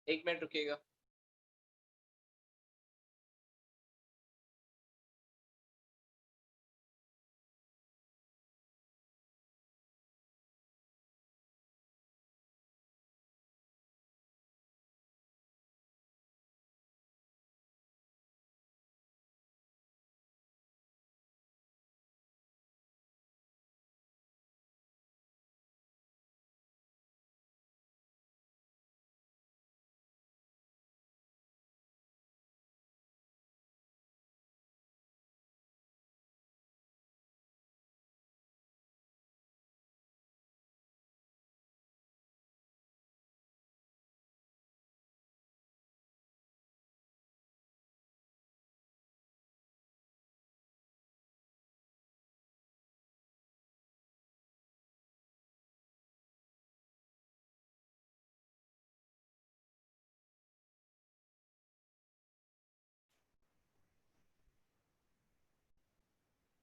एक minute रुकिएगा।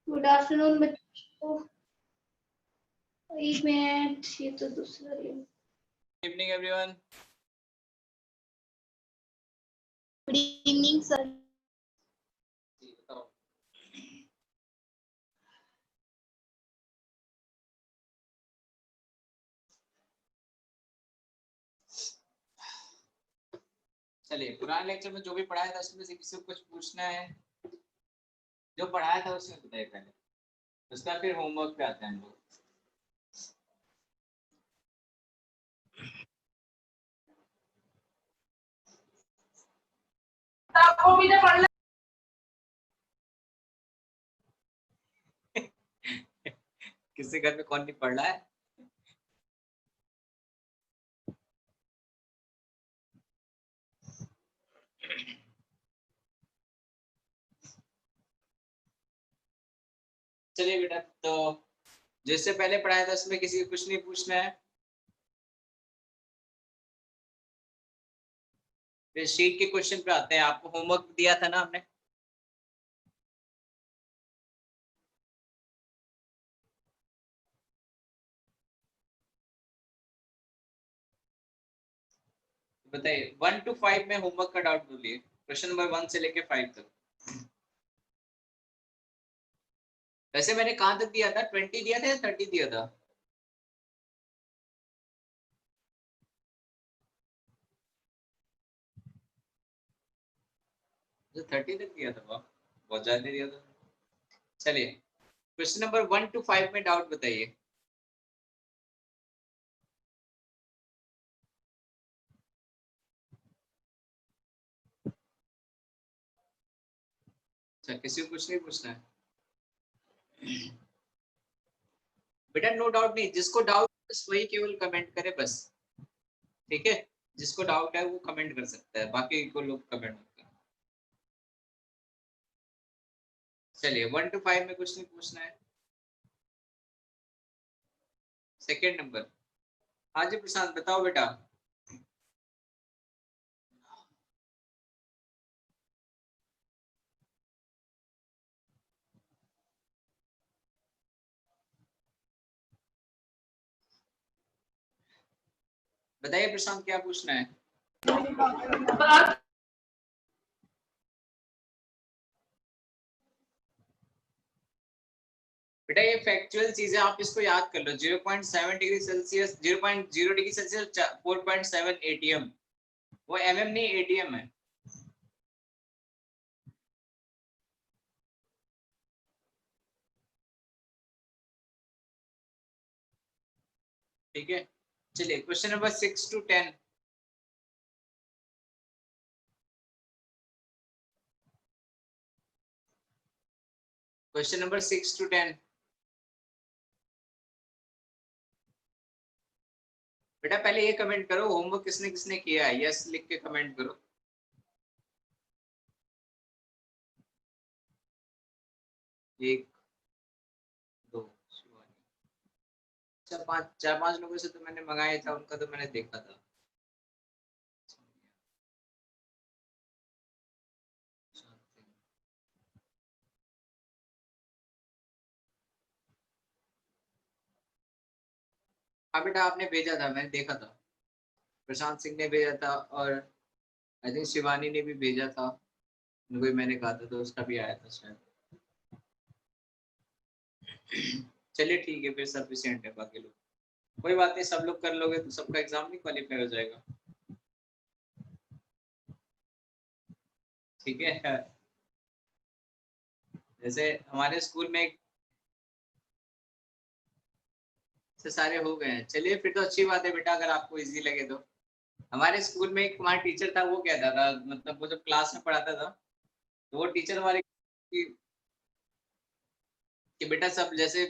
Good afternoon बच्चों। एक मिनट, ये तो दूसरा good evening everyone. Good evening sir. चलिए, पुराने लेक्चर में जो भी पढ़ाया था उसमें से किसी को कुछ पूछना है? जो पढ़ाया था उसमें बताइए पहले, उसका फिर होमवर्क पे आते हैं हम लोग। आपको भी तो पढ़ना। किसी घर में कौन नहीं पढ़ रहा है? चलिए बेटा, तो जिससे पहले पढ़ाया था उसमें किसी को कुछ नहीं पूछना है। फिर शीट के क्वेश्चन पे आते हैं। आपको होमवर्क दिया था ना हमने? बताइए, 1 to 5 में होमवर्क का डाउट बोलिए। क्वेश्चन नंबर 1 से लेके 5 तक। वैसे मैंने कहां तक दिया था? 20 दिया था या 30 दिया था? जो 30 तक दिया था, वाह बहुत ज्यादा दिया था। चलिए, क्वेश्चन नंबर 1 to 5 में डाउट बताइए। अच्छा, किसी को कुछ नहीं पूछना है? बेटा नो डाउट नहीं, जिसको डाउट बस वही केवल कमेंट करे बस, ठीक है? जिसको डाउट है वो कमेंट कर सकता है, बाकी को लोग कमेंट मत करें। चलिए, 1 to 5 में कुछ नहीं पूछना है। सेकेंड नंबर, हाँ जी प्रशांत बताओ बेटा। बताइए प्रशांत, क्या पूछना है? बेटा ये फैक्चुअल चीजें आप इसको याद कर लो। 0.7 degree Celsius, 0.0 degree Celsius, 4.7 ATM. वो एमएम नहीं, एटीएम है। ठीक है, चलिए question number 6 to 10। Question number 6 to 10। बेटा पहले ये कमेंट करो, होमवर्क किसने किसने किया है, यस लिख के कमेंट करो। एक, दो, चार पांच लोगों से तो मैंने मंगाया था, उनका तो मैंने देखा था। हाँ बेटा आपने भेजा था, मैंने देखा था। प्रशांत सिंह ने भेजा था और आई थिंक शिवानी ने भी भेजा था, उनको भी मैंने कहा था तो उसका भी आया था शायद। चलिए ठीक है, फिर सफिशिएंट है बाकी लोग, कोई बात नहीं, सब लोग कर लोगे तो सबका एग्जाम नहीं क्वालिफाई हो जाएगा। ठीक है, जैसे हमारे स्कूल में एक से सारे हो गए हैं। चलिए फिर तो अच्छी बात है बेटा, अगर आपको इजी लगे तो। हमारे स्कूल में एक हमारा टीचर था, वो कहता था, मतलब वो जब क्लास में पढ़ाता था तो वो टीचर हमारे कि बेटा सब, जैसे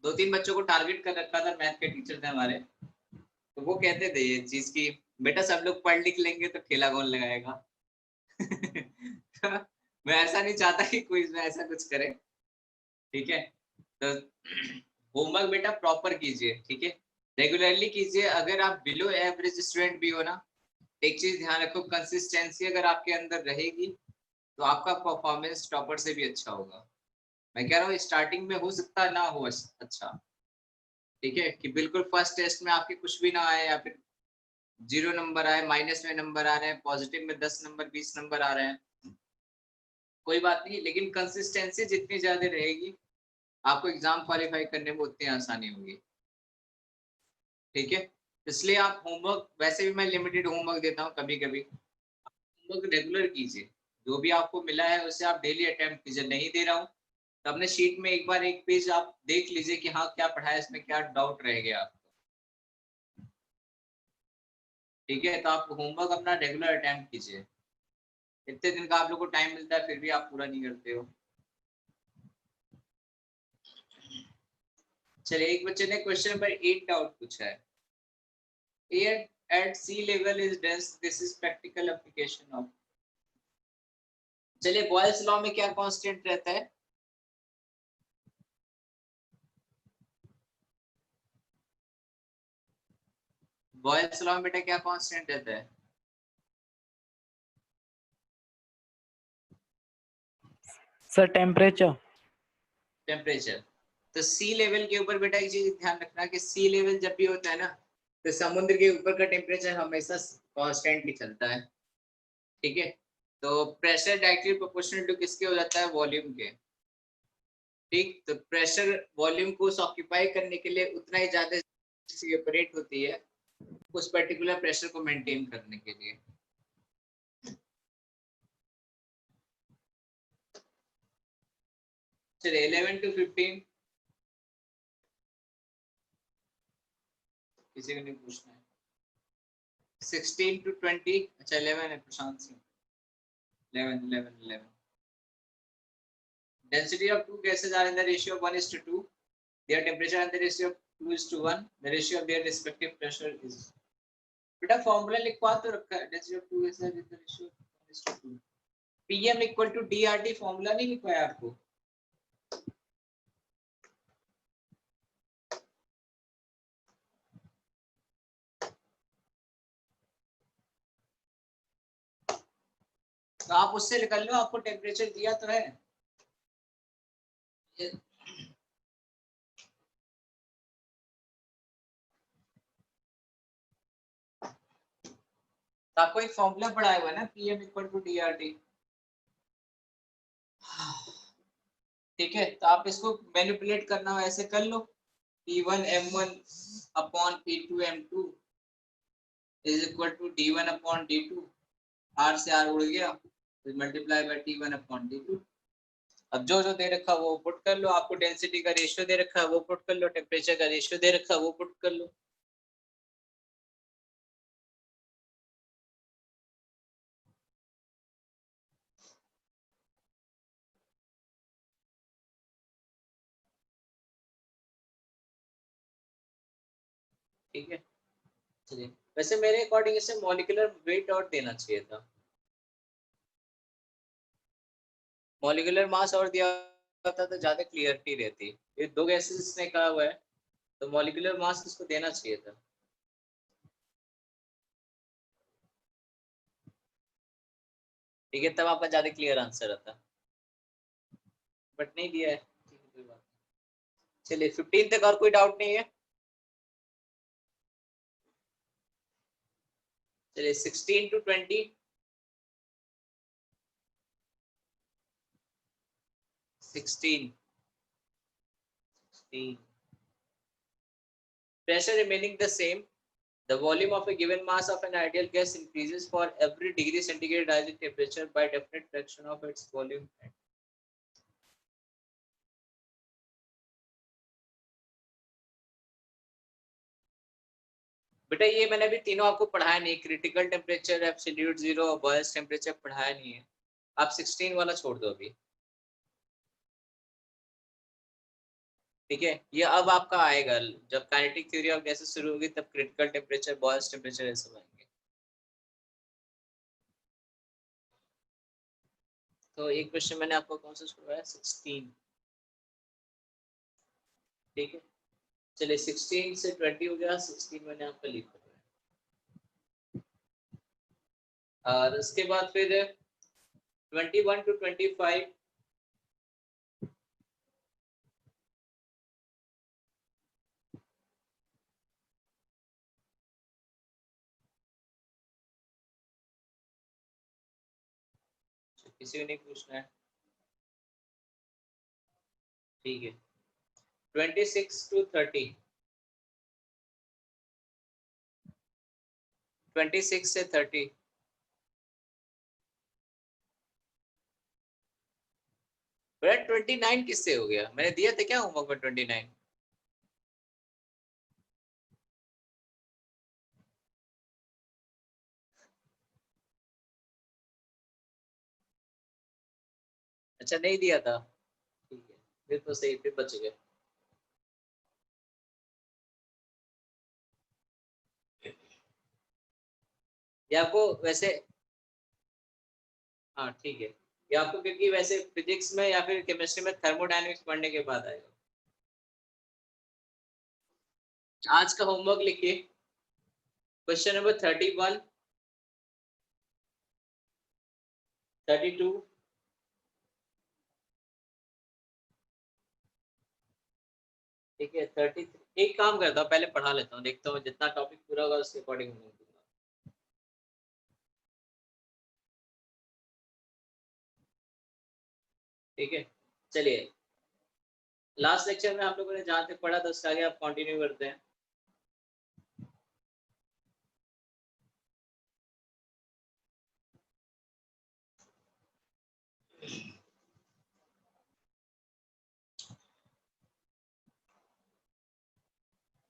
2-3 बच्चों को टारगेट कर रखा था, मैथ के टीचर थे हमारे, तो वो कहते थे ये चीज की, बेटा सब लोग पढ़ लिख लेंगे तो ठेला कौन लगाएगा। तो मैं ऐसा नहीं चाहता कि कोई इसमें ऐसा कुछ करे। ठीक है, तो होमवर्क बेटा प्रॉपर कीजिए, ठीक है, रेगुलरली कीजिए। अगर आप बिलो एवरेज स्टूडेंट भी हो ना, एक चीज ध्यान रखो, कंसिस्टेंसी अगर आपके अंदर रहेगी तो आपका परफॉर्मेंस टॉपर से भी अच्छा होगा। मैं कह रहा हूँ स्टार्टिंग में हो सकता ना हो अच्छा, ठीक है, कि बिल्कुल फर्स्ट टेस्ट में आपके कुछ भी ना आए, या फिर 0 नंबर आए, माइनस में नंबर आ रहे हैं, पॉजिटिव में 10 नंबर 20 नंबर आ रहे हैं, कोई बात नहीं, लेकिन कंसिस्टेंसी जितनी ज्यादा रहेगी आपको एग्जाम क्वालिफाई करने में उतनी आसानी होगी। ठीक है, इसलिए आप होमवर्क, वैसे भी मैं लिमिटेड होमवर्क देता हूँ, कभी कभी होमवर्क रेगुलर कीजिए, जो भी आपको मिला है उसे आप डेली अटेम्प्ट कीजिए। नहीं दे रहा हूँ तो अपने शीट में एक बार एक पेज आप देख लीजिए कि हाँ क्या पढ़ा है, इसमें क्या डाउट रह गया आपको। ठीक है, तो आप होमवर्क अपना रेगुलर अटेम्प्ट कीजिए। इतने दिन का आप लोग को टाइम मिलता है फिर भी आप पूरा नहीं करते हो। चलिए, एक बच्चे ने क्वेश्चन नंबर 8 डाउट पूछा है, air at sea level is dense, this is practical application of। चलिए, बॉयल्स लॉ में क्या कांस्टेंट रहता है? बॉयल्स लॉ में बेटा क्या कांस्टेंट रहता है? Sir temperature. टेम्परेचर। तो सी लेवल के ऊपर बेटा एक चीज ध्यान रखना कि सी लेवल जब भी होता है ना, तो समुद्र के ऊपर का टेम्परेचर हमेशा कांस्टेंट ही चलता है। ठीक है, तो प्रेशर डायरेक्टली प्रोपोर्शनल टू किसके हो जाता है? वॉल्यूम के। ठीक, तो प्रेशर वॉल्यूम को ऑक्यूपाई करने के लिए उतना ही ज्यादा सेपरेट होती है उस पर्टिकुलर प्रेशर को मेंटेन करने के लिए। चलिए 11 to 15, किसी को नहीं पूछना है। 16 to 20, अच्छा 11 है Prashant Singh. 11 density of two gases are in the ratio of 1:2, their temperature and the ratio of 2:1, the ratio of their respective pressure is। बेटा फॉर्मूला लिखवा तो रखा है, density of two gases with the ratio of 1:2, pm equal to dRT, formula नहीं लिखवाया आपको? तो आप उससे निकल लो, आपको टेम्परेचर दिया तो है। तो आपको एक फॉर्मूला पढ़ाया हुआ है ना, pm equal to dRT। ठीक है, तो आप इसको मैनिपुलेट करना हो ऐसे कर लो, P1 M1 upon P2 M2 is equal to D1 upon D2, R से R उड़ गया, तो multiply by T1 upon D2। अब जो जो दे रखा वो पुट कर लो, आपको डेंसिटी का रेशियो दे रखा है वो पुट कर लो, टेम्परेचर का रेशियो दे रखा है वो पुट कर लो। ठीक है, चलिए, वैसे मेरे अकॉर्डिंग इसे मॉलिक्यूलर वेट और देना चाहिए था, मॉलिक्यूलर मास और दिया होता तो ज्यादा क्लियरिटी रहती। ये दो गैसेस ने कहा हुआ है तो मॉलिक्यूलर मास इसको देना चाहिए था। ठीक है, तब आपका ज्यादा क्लियर आंसर आता, बट नहीं दिया है। ठीक है, कोई बात नहीं। चलिए 15 तक और कोई डाउट नहीं है? चलिए 16 to 20, 16, pressure remaining the same. The volume of a given mass of an ideal gas increases for every degree centigrade rise in temperature by definite fraction of its volume. बेटा ये मैंने अभी तीनों आपको पढ़ाया नहीं, critical temperature, absolute zero, boils temperature पढ़ाया नहीं है। आप 16 वाला छोड़ दो अभी, ठीक है। ये अब आपका आएगा जब काइनेटिक थ्योरी ऑफ गैसेस शुरू होगी, तब क्रिटिकल टेम्परेचर, बॉयल्स टेम्परेचर ये सब आएंगे। तो एक क्वेश्चन मैंने आपको कौन सा छुड़वाया, 16, ठीक है। चलिए 16 से 20 हो गया, 16 मैंने आपका लिख दिया। और उसके बाद फिर 21 to 25, किसी को नहीं पूछना है, ठीक है। 26 to 30, 26 से 30, बेटा 29 किससे हो गया, मैंने दिया था क्या होमवर्क में 29? अच्छा नहीं दिया था, ठीक है, फिर तो सही, फिर बच गए। ये आपको वैसे, हाँ ठीक है, ये आपको क्योंकि वैसे फिजिक्स में या फिर केमिस्ट्री में थर्मोडायनेमिक्स पढ़ने के बाद आएगा। आज का होमवर्क लिखिए, क्वेश्चन नंबर 31, 32, ठीक है, 33। एक काम करता हूँ, पहले पढ़ा लेता हूँ, देखता हूँ जितना टॉपिक पूरा होगा उसके अकॉर्डिंग दूंगा। ठीक है, चलिए लास्ट लेक्चर में हम लोगों ने जहाँ तक पढ़ा था उसका आगे आप कंटिन्यू करते हैं।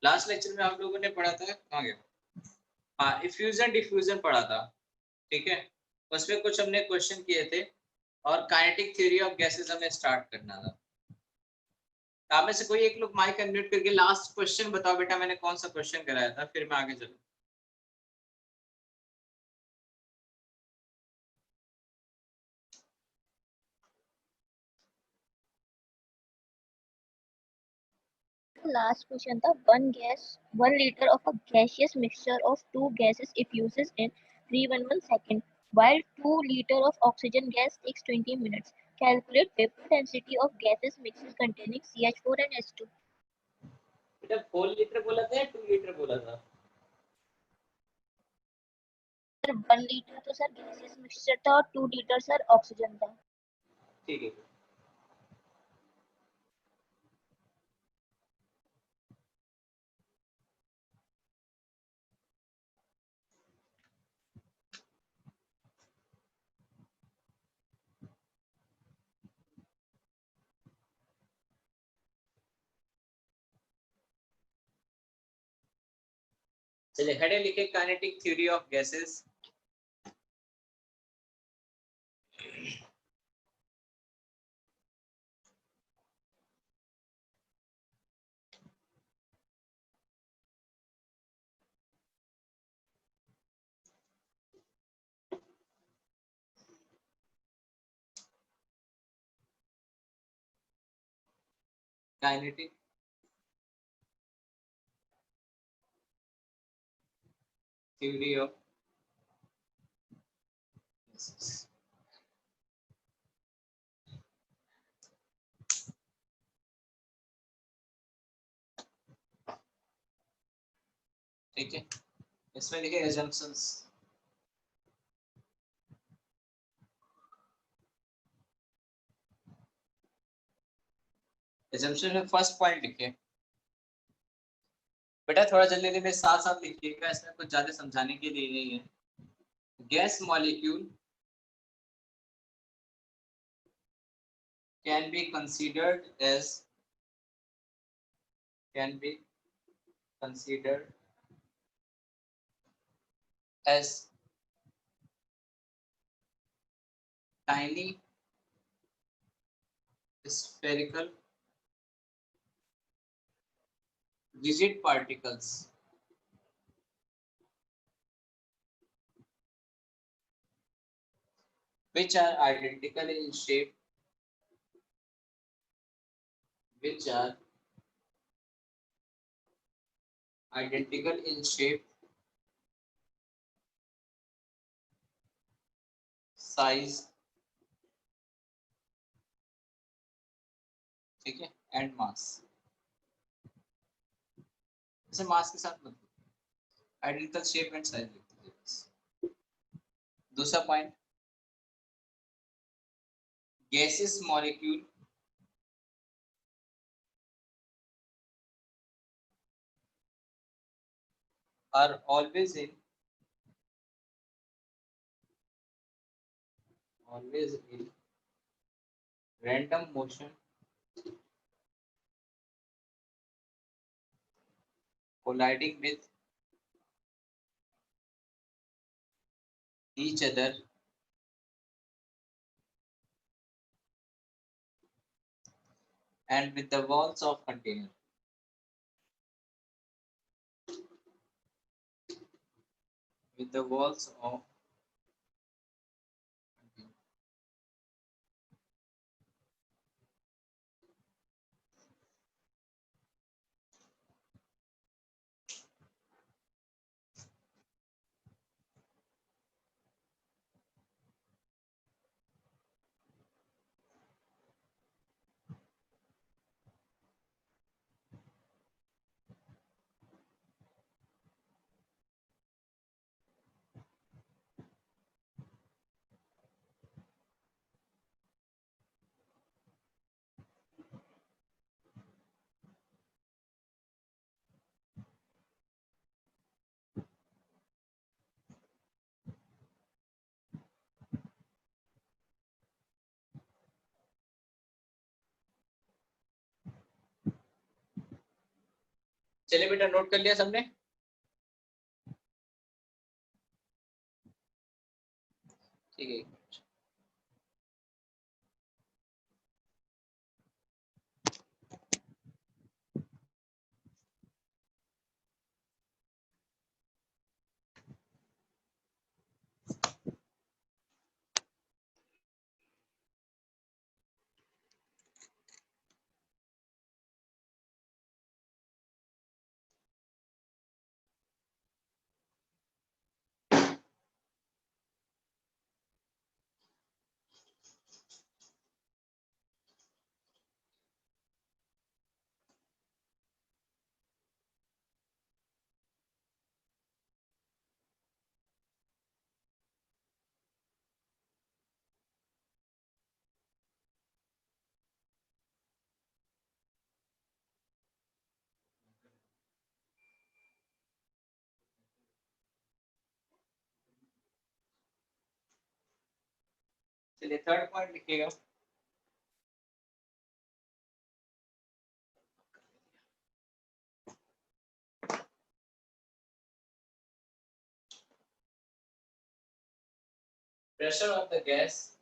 लास्ट लेक्चर में आप लोगों ने पढ़ा था, कहाँ गया, हाँ इफ्यूजन डिफ्यूजन पढ़ा था, ठीक है। उसमें कुछ हमने क्वेश्चन किए थे और काइनेटिक थ्योरी ऑफ गैसेस हमें स्टार्ट करना था। आप में से कोई एक लोग माइक अनम्यूट करके लास्ट क्वेश्चन बताओ बेटा, मैंने कौन सा क्वेश्चन कराया था, फिर मैं आगे चलूँ। Last question था 1 liter of a gaseous mixture of two gases effuses in 311 seconds, while 2 liter of oxygen gas takes 20 minutes. Calculate vapor density of gaseous mixes containing CH4 and H2. बेटा 4 litre बोला था या 2 litre बोला था? Sir 1 litre तो sir gaseous mixture था और 2 litre sir oxygen था। ठीक है, चलिए हेडिंग लिखे kinetic theory of gases. Kinetic theory of gases, ठीक है। इसमें लिखे assumptions, assumption में फर्स्ट पॉइंट लिखे बेटा, थोड़ा जल्दी जल्दी में साथ साथ लिखिएगा, इसमें कुछ ज्यादा समझाने के लिए नहीं है। Gas molecule can be considered as tiny spherical rigid particles which are identical in shape, size, ठीक है, एंड मास। जैसे मास के साथ मतलब आइडेंटिकल शेप एंड साइज लिख दीजिए बस। दूसरा point, gases molecule are always in random motion colliding with each other and with the walls of container. With the walls of container. चलिए बेटा, नोट कर लिया सबने? ठीक है। चलिए थर्ड पॉइंट लिखिएगा। Pressure of the gas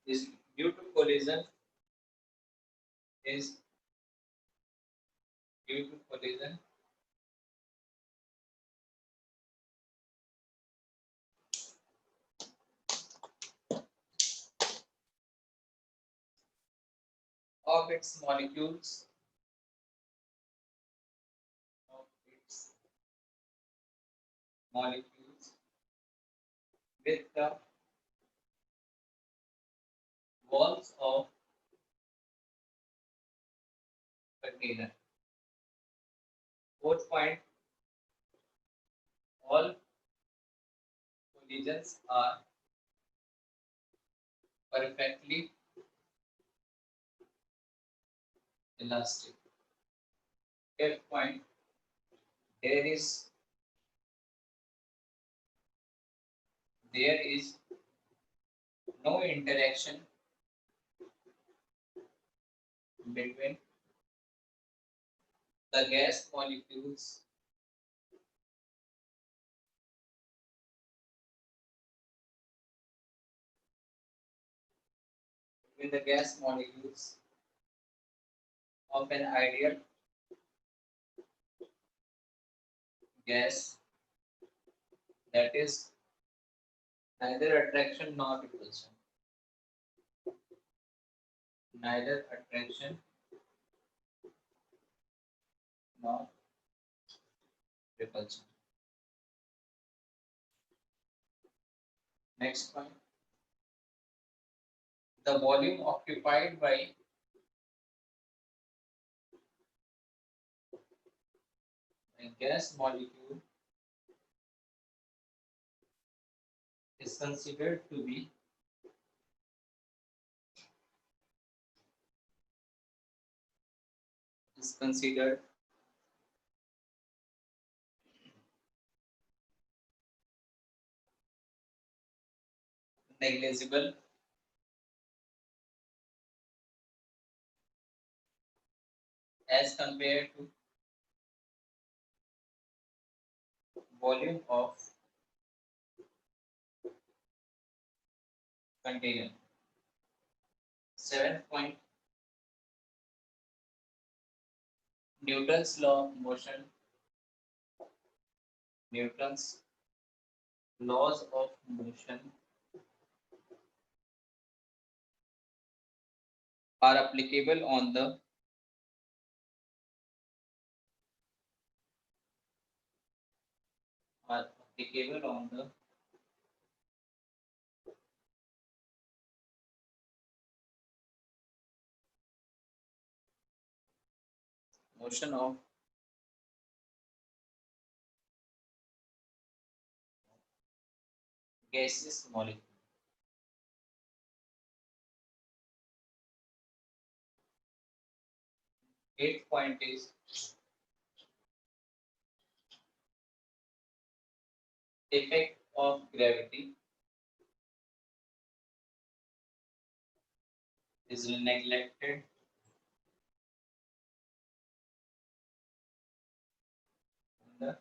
is due to collision of its molecules with the walls of container. Fourth point, all collisions are perfectly elastic. Fifth point, there is no interaction between the gas molecules of an ideal gas, that is neither attraction nor repulsion. Neither attraction nor repulsion. Next point. The volume occupied by a gas molecule is considered to be negligible as compared to volume of container. 7th point, Newton's law of motion, Newton's laws of motion are applicable on the motion of gaseous molecule. Eighth point is effect of gravity is neglected in the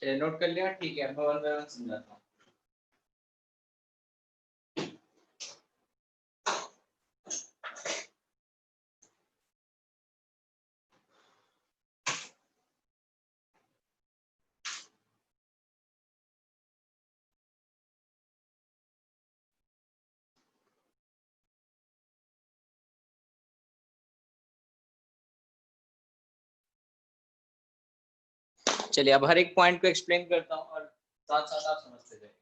चलिए note कर लिया ठीक है मैं one by one समझाता हूँ चलिए अब हर एक पॉइंट को एक्सप्लेन करता हूँ और साथ साथ आप समझते जाइए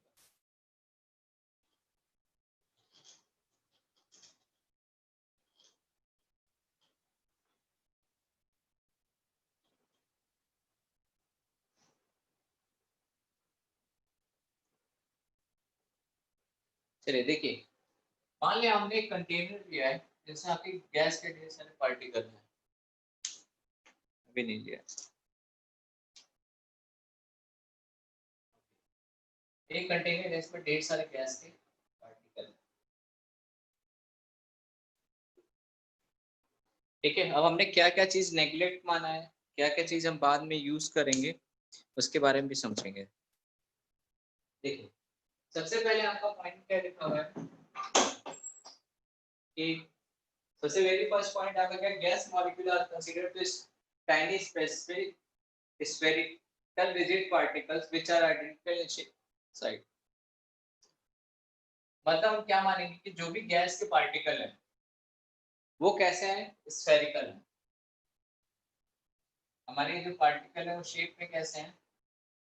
चलिए देखिए, मान लिया हमने एक कंटेनर लिया है जिसमें आपकी गैस के ढेर सारे पार्टिकल हैं, अभी नहीं लिया, एक कंटेनर है इसमें ढेर सारे गैस के पार्टिकल हैं। ठीक है, अब हमने क्या क्या चीज नेग्लेक्ट माना है, क्या क्या चीज हम बाद में यूज करेंगे, उसके बारे में भी समझेंगे। देखिए, सबसे पहले आपका पॉइंट क्या लिखा हुआ है कि सबसे वेरी फर्स्ट पॉइंट आपका क्या, gas molecule are considered to tiny specific spherical rigid particles which are identical in size. मतलब हम क्या मानेंगे कि जो भी गैस के पार्टिकल हैं वो कैसे हैं, स्फेरिकल हैं। हमारे जो पार्टिकल है वो शेप में कैसे हैं,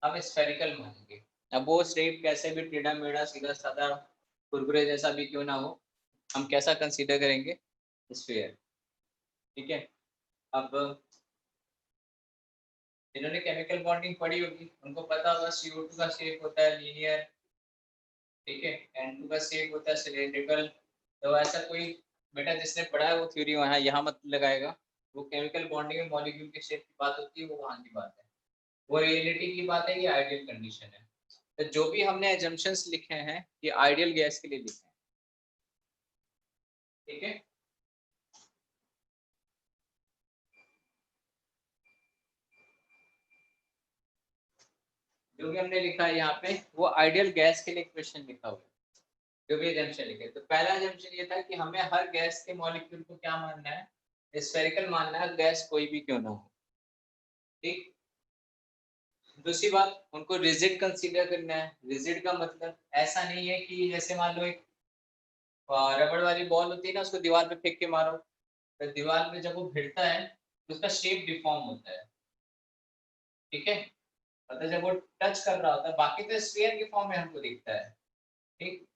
हम स्फेरिकल मानेंगे। अब वो शेप कैसे भी टेढ़ा मेढ़ा सीधा साधा कुरकुरे जैसा भी क्यों ना हो, हम कैसा कंसीडर करेंगे, स्फीयर। ठीक है, अब जिन्होंने केमिकल बॉन्डिंग पढ़ी होगी उनको पता होगा CO2 का शेप होता है लीनियर, ठीक है, N2 का शेप होता है सिलेंड्रिकल। तो ऐसा कोई बेटा जिसने पढ़ा है वो थ्योरी वहाँ यहाँ मत लगाएगा, वो केमिकल बॉन्डिंग में मॉलिक्यूल के शेप की बात होती है, वो वहाँ की बात है, वो रियलिटी की बात है, ये आइडियल कंडीशन है। तो जो भी हमने एजम्पशंस लिखे हैं ये आइडियल गैस के लिए लिखे हैं। ठीक है, जो भी हमने लिखा है यहाँ पे वो आइडियल गैस के लिए क्वेश्चन लिखा हुआ है, जो भी एजम्पशन लिखे। तो पहला एजम्पशन ये था कि हमें हर गैस के मॉलिक्यूल को क्या मानना है, स्फेरिकल मानना है, गैस कोई भी क्यों ना हो। ठीक, दूसरी बात, उनको रिजिड कंसीडर करना है। रिजिड का मतलब ऐसा नहीं है कि जैसे मान लो एक रबड़ वाली बॉल होती है ना, उसको दीवार पे फेंक के मारो तो दीवार पे जब वो भिड़ता है तो उसका शेप डिफॉर्म होता है। ठीक है, मतलब जब वो टच कर रहा होता है, बाकी तो स्फीयर के फॉर्म में हमको दिखता है, ठीक,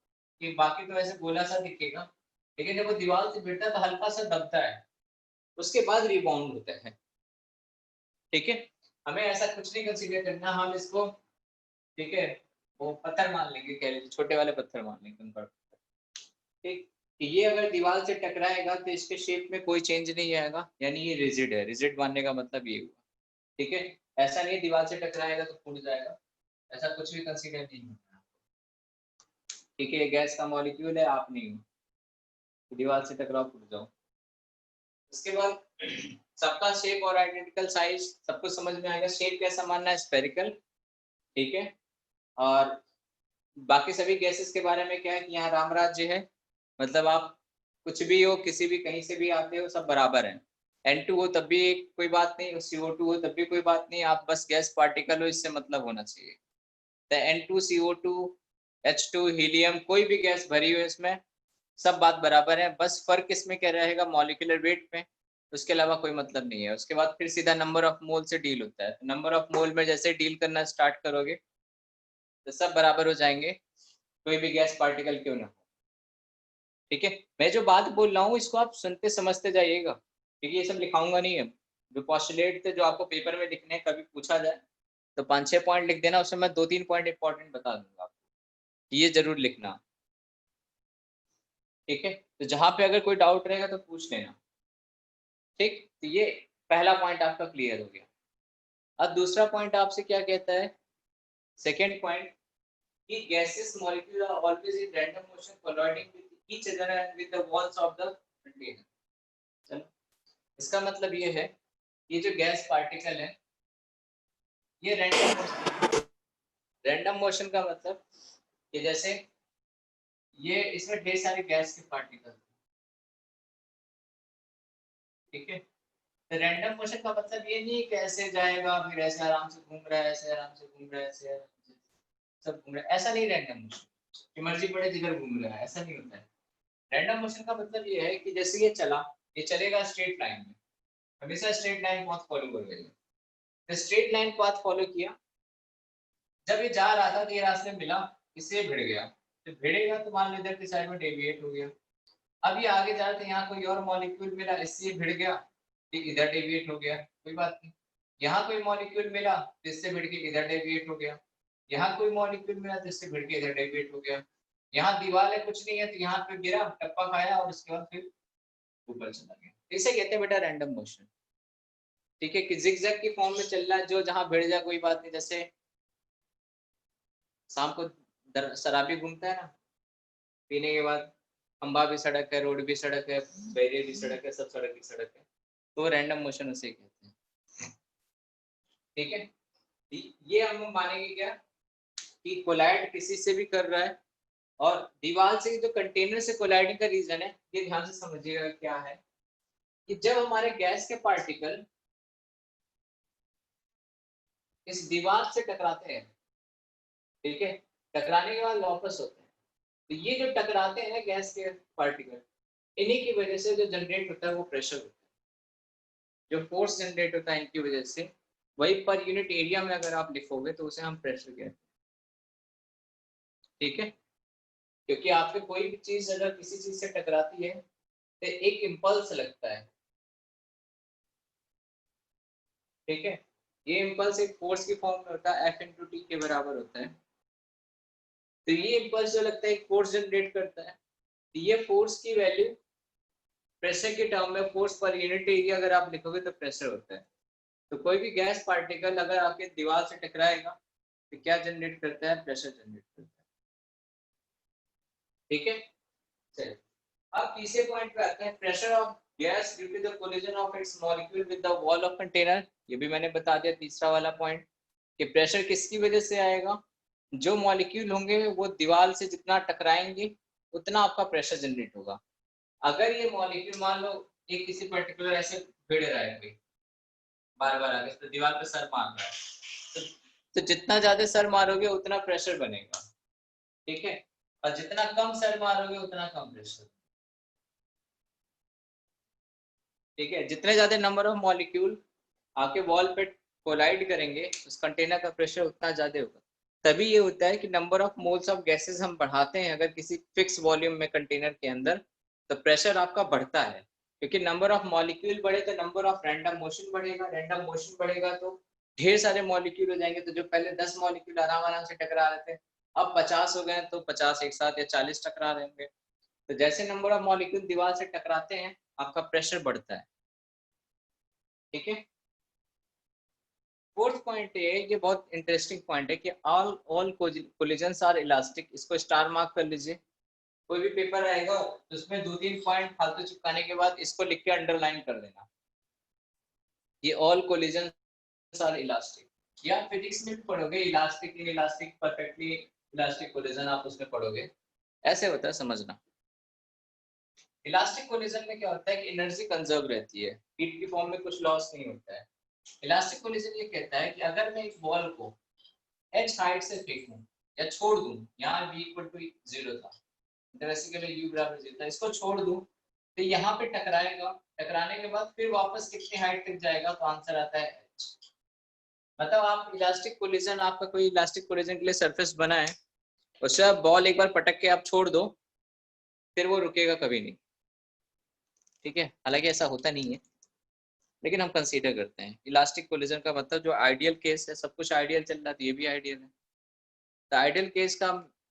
कि बाकी तो ऐसे गोला सा दिखेगा, लेकिन जब वो दीवार से भिड़ता है तो हल्का सा दबता है, उसके बाद रिबाउंड होता है। ठीक है, हमें ऐसा कुछ नहीं कंसीडर करना, हम इसको, ठीक है, वो पत्थर मान लेंगे, कह लीजिए छोटे वाले पत्थर मान लेंगे। ठीक, कि ये अगर दीवार से टकराएगा तो इसके शेप में कोई चेंज नहीं आएगा, यानी ये रिजिड है। रिजिड मानने का मतलब ये हुआ। ठीक है, ऐसा नहीं दीवार से टकराएगा तो फूट जाएगा, ऐसा कुछ भी कंसीडर नहीं होगा। ठीक है, गैस का मॉलिक्यूल है, आप नहीं हो, तो दीवार से टकराओ फूट जाओ। उसके बाद सबका शेप और आइडेंटिकल साइज सबको समझ में आएगा। शेप कैसा मानना है, स्फेरिकल। ठीक है, और बाकी सभी गैसेस के बारे में क्या है कि यहाँ राम राज्य है, मतलब आप कुछ भी हो, किसी भी कहीं से भी आते हो, सब बराबर है। N2 हो तब भी कोई बात नहीं, CO2 हो तब भी कोई बात नहीं, आप बस गैस पार्टिकल हो, इससे मतलब होना चाहिए। तो N2 CO2 H2 हीलियम, कोई भी गैस भरी हो इसमें, सब बात बराबर है, बस फर्क इसमें क्या रहेगा, मॉलिक्यूलर वेट में। उसके अलावा कोई मतलब नहीं है। उसके बाद फिर सीधा नंबर ऑफ मोल से डील होता है। नंबर ऑफ मोल में जैसे डील करना स्टार्ट करोगे तो सब बराबर हो जाएंगे, कोई भी गैस पार्टिकल क्यों ना हो। ठीक है, मैं जो बात बोल रहा हूँ इसको आप सुनते समझते जाइएगा, क्योंकि ये सब लिखाऊंगा नहीं है। जो पॉस्टुलेट थे जो आपको पेपर में लिखने, कभी पूछा जाए तो 5-6 पॉइंट लिख देना, उसमें मैं 2-3 पॉइंट इंपॉर्टेंट बता दूंगा आपको, ये जरूर लिखना। ठीक है, तो जहां पे अगर कोई डाउट रहेगा तो पूछ लेना। ठीक, तो ये पहला पॉइंट आपका क्लियर हो गया। अब दूसरा पॉइंट आपसे क्या कहता है, सेकेंड पॉइंट, कि gaseous molecule are always in random motion colliding with each other and with the walls of the container। चलो, इसका मतलब ये है, ये जो गैस पार्टिकल है ये रैंडम मोशन का मतलब कि जैसे ये इसमें ढेर सारे गैस के पार्टिकल, ठीक है, तो रैंडम मोशन का मतलब ये नहीं कि ऐसे जाएगा फिर ऐसे आराम से घूम रहा है, ऐसे आराम से घूम रहा है, ऐसे आराम से सब घूम रहा है, ऐसा नहीं। रैंडम मोशन कि मर्जी पड़े जिधर घूम रहा है, ऐसा नहीं होता है। रैंडम मोशन का मतलब ये है कि जैसे ये चला, ये चलेगा स्ट्रेट लाइन में, हमेशा स्ट्रेट लाइन पाथ फॉलो करेगा। तो स्ट्रेट लाइन पाथ फॉलो किया, जब ये जा रहा था तो ये रास्ते में मिला, इससे भिड़ गया, तो भिड़ेगा तो मान लो इधर की साइड में डेविएट हो गया। अब ये आगे जा रहा था, यहाँ कोई और मॉलिक्यूल मिला, इससे भिड़ गया, ठीक, इधर डेविएट हो गया, कोई बात नहीं। यहाँ कोई मॉलिक्यूल मिला तो इससे भिड़ के इधर डेविएट हो गया, यहाँ कोई मॉलिक्यूल मिला तो इससे भिड़ के इधर डेविएट हो गया, यहाँ दीवार है, कुछ नहीं है, तो यहाँ पे गिरा, टप्पा खाया और उसके बाद फिर ऊपर चला गया। इसे कहते हैं बेटा रैंडम मोशन। ठीक है, कि जिगजैग की फॉर्म में चल रहा है, जो जहां भिड़ जाए कोई बात नहीं। जैसे शाम को शराबी घूमता है ना, पीने के बाद, खंबा भी सड़क है, रोड भी सड़क है, बैरियर भी सड़क है, सब सड़क की सड़क है, तो रैंडम मोशन उसे कहते हैं। ठीक है, ये हम मानेंगे क्या कि कोलाइड किसी से भी कर रहा है, और दीवार से जो कंटेनर से कोलाइडिंग का रीजन है, ये ध्यान से समझिएगा क्या है, कि जब हमारे गैस के पार्टिकल इस दीवार से टकराते हैं, ठीक है, टकराने के बाद वापस होते हैं, तो ये जो टकराते हैं गैस के पार्टिकल, इन्हीं की वजह से जो जनरेट होता है वो प्रेशर होता है। जो फोर्स जनरेट होता है इनकी वजह से, वही पर यूनिट एरिया में अगर आप लिखोगे तो उसे हम प्रेशर कहते हैं। ठीक है, क्योंकि आपके कोई भी चीज अगर किसी चीज से टकराती है तो एक इम्पल्स लगता है। ठीक है, ये इम्पल्स एक फोर्स की फॉर्म में होता है, F×T के बराबर होता है। तो ये इम्पल्स जो लगता है एक फोर्स जनरेट करता है, तो ये फोर्स की वैल्यू प्रेशर के टर्म में, फोर्स पर यूनिट एरिया अगर आप लिखोगे तो प्रेशर होता है। तो कोई भी गैस पार्टिकल अगर आपके दीवार से टकराएगा तो क्या जनरेट करता है, प्रेशर जनरेट करता है। ठीक है, चलिए अब तीसरे पॉइंट पे आते हैं, pressure of gas due to the collision of its molecule with the wall of container. ये भी मैंने बता दिया, तीसरा वाला पॉइंट, कि प्रेशर किसकी वजह से आएगा, जो मॉलिक्यूल होंगे वो दीवार से जितना टकराएंगे उतना आपका प्रेशर जनरेट होगा। अगर ये मॉलिक्यूल मान लो ये किसी पर्टिकुलर ऐसे भिड़ रहा है, कोई बार बार आगे तो दीवार पे सर मार रहा है, तो जितना ज्यादा सर मारोगे उतना प्रेशर बनेगा। ठीक है, और जितना कम सर मारोगे उतना कम प्रेशर। ठीक है, जितने ज्यादा नंबर ऑफ मॉलिक्यूल आपके वॉल पे कोलाइड करेंगे उस कंटेनर का प्रेशर उतना ज्यादा होगा। तभी ये होता है कि number of moles of gases हम बढ़ाते हैं अगर किसी फिक्स वॉल्यूम में कंटेनर के अंदर, तो प्रेशर आपका बढ़ता है, क्योंकि नंबर ऑफ मॉलिक्यूल बढ़े तो नंबर ऑफ रैंडम मोशन बढ़ेगा, रैंडम मोशन बढ़ेगा तो ढेर सारे मॉलिक्यूल हो जाएंगे। तो जो पहले 10 मॉलिक्यूल आराम आराम से टकरा रहे थे, अब 50 हो गए, तो 50 एक साथ या 40 टकरा रहे होंगे। तो जैसे नंबर ऑफ मॉलिक्यूल दीवार से टकराते हैं आपका प्रेशर बढ़ता है। ठीक है, फोर्थ पॉइंट ये बहुत इंटरेस्टिंग पॉइंट है कि ऑल कोलिजन्स आर इलास्टिक। इसको स्टार मार्क कर लीजिए, कोई भी पेपर आएगा तो उसमें 2-3 पॉइंट फालतू चिपकाने के बाद इसको लिख के अंडरलाइन कर देना, ये ऑल कोलिजन्स आर इलास्टिक। या फिजिक्स में भी पढ़ोगे, elastic in elastic perfectly elastic collision आप उसमें पढ़ोगे, ऐसे होता है, समझना। इलास्टिक कोलिजन में क्या होता है कि एनर्जी कंजर्व रहती है, हीट की फॉर्म में कुछ लॉस नहीं होता है। इलास्टिक कोलिजन ये कहता है कि अगर मैं एक बॉल को h हाइट से फेंकूं या छोड़ दूं, यहाँ v इक्वल टू 0 था, बेसिकली u बराबर 0 था, इसको छोड़ दूं तो यहाँ पे टकराएगा, टकराने के बाद फिर वापस कितनी हाइट तक जाएगा, तो आंसर आता है h। मतलब आप इलास्टिक कोलिजन, आपका कोई इलास्टिक कोलिजन के लिए सरफेस बना है, उससे आप बॉल एक बार पटक के आप छोड़ दो, फिर वो रुकेगा कभी नहीं। ठीक है, हालांकि ऐसा होता नहीं है, लेकिन हम कंसीडर करते हैं इलास्टिक कोलिजन का मतलब जो आइडियल केस है, सब कुछ आइडियल चल रहा है तो ये भी आइडियल है। तो आइडियल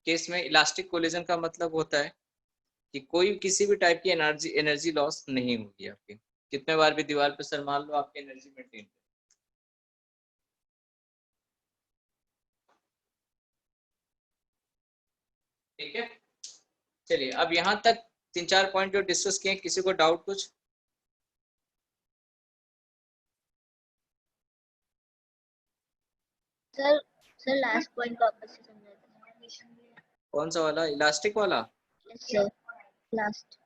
केस में इलास्टिक कोलिजन का मतलब होता है कि कोई किसी भी टाइप की एनर्जी लॉस नहीं होगी आपकी, कितने बार भी दीवार पे सर मार लो आपकी एनर्जी मेंटेन। ठीक है, चलिए अब यहाँ तक 3-4 पॉइंट जो डिस्कस किए, किसी को डाउट कुछ? सर लास्ट पॉइंट को आपस से समझाते कौन सा वाला, इलास्टिक वाला? हैं सर, लास्ट।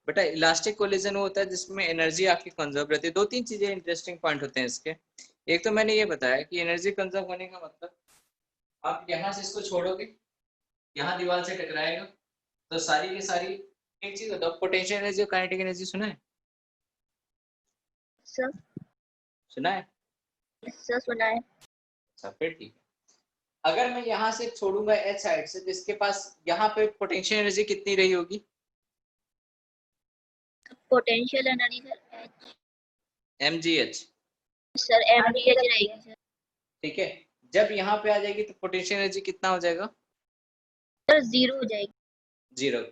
बेटा इलास्टिक कोलिजन होता है जिसमें एनर्जी आपकी कंजर्व रहती है। 2-3 चीजें इंटरेस्टिंग पॉइंट होते हैं इसके। एक तो मैंने ये बताया कि एनर्जी कंजर्व होने का मतलब, आप यहाँ से इसको छोड़ोगे, यहाँ दीवार से टकराएगा, तो सारी की सारी, एक चीज बताओ, पोटेंशियल एनर्जी और काइनेटिक एनर्जी सुना है? सर सुना है? सर सुना है। अच्छा फिर ठीक है। अगर मैं यहाँ से छोड़ूंगा h साइड से, तो इसके पास यहाँ पे पोटेंशियल एनर्जी कितनी रही होगी? Potential energy sir mgh। Sir mgh रहेगी सर। ठीक है, जब यहाँ पे आ जाएगी तो पोटेंशियल एनर्जी कितना हो जाएगा? सर 0 हो जाएगी। 0।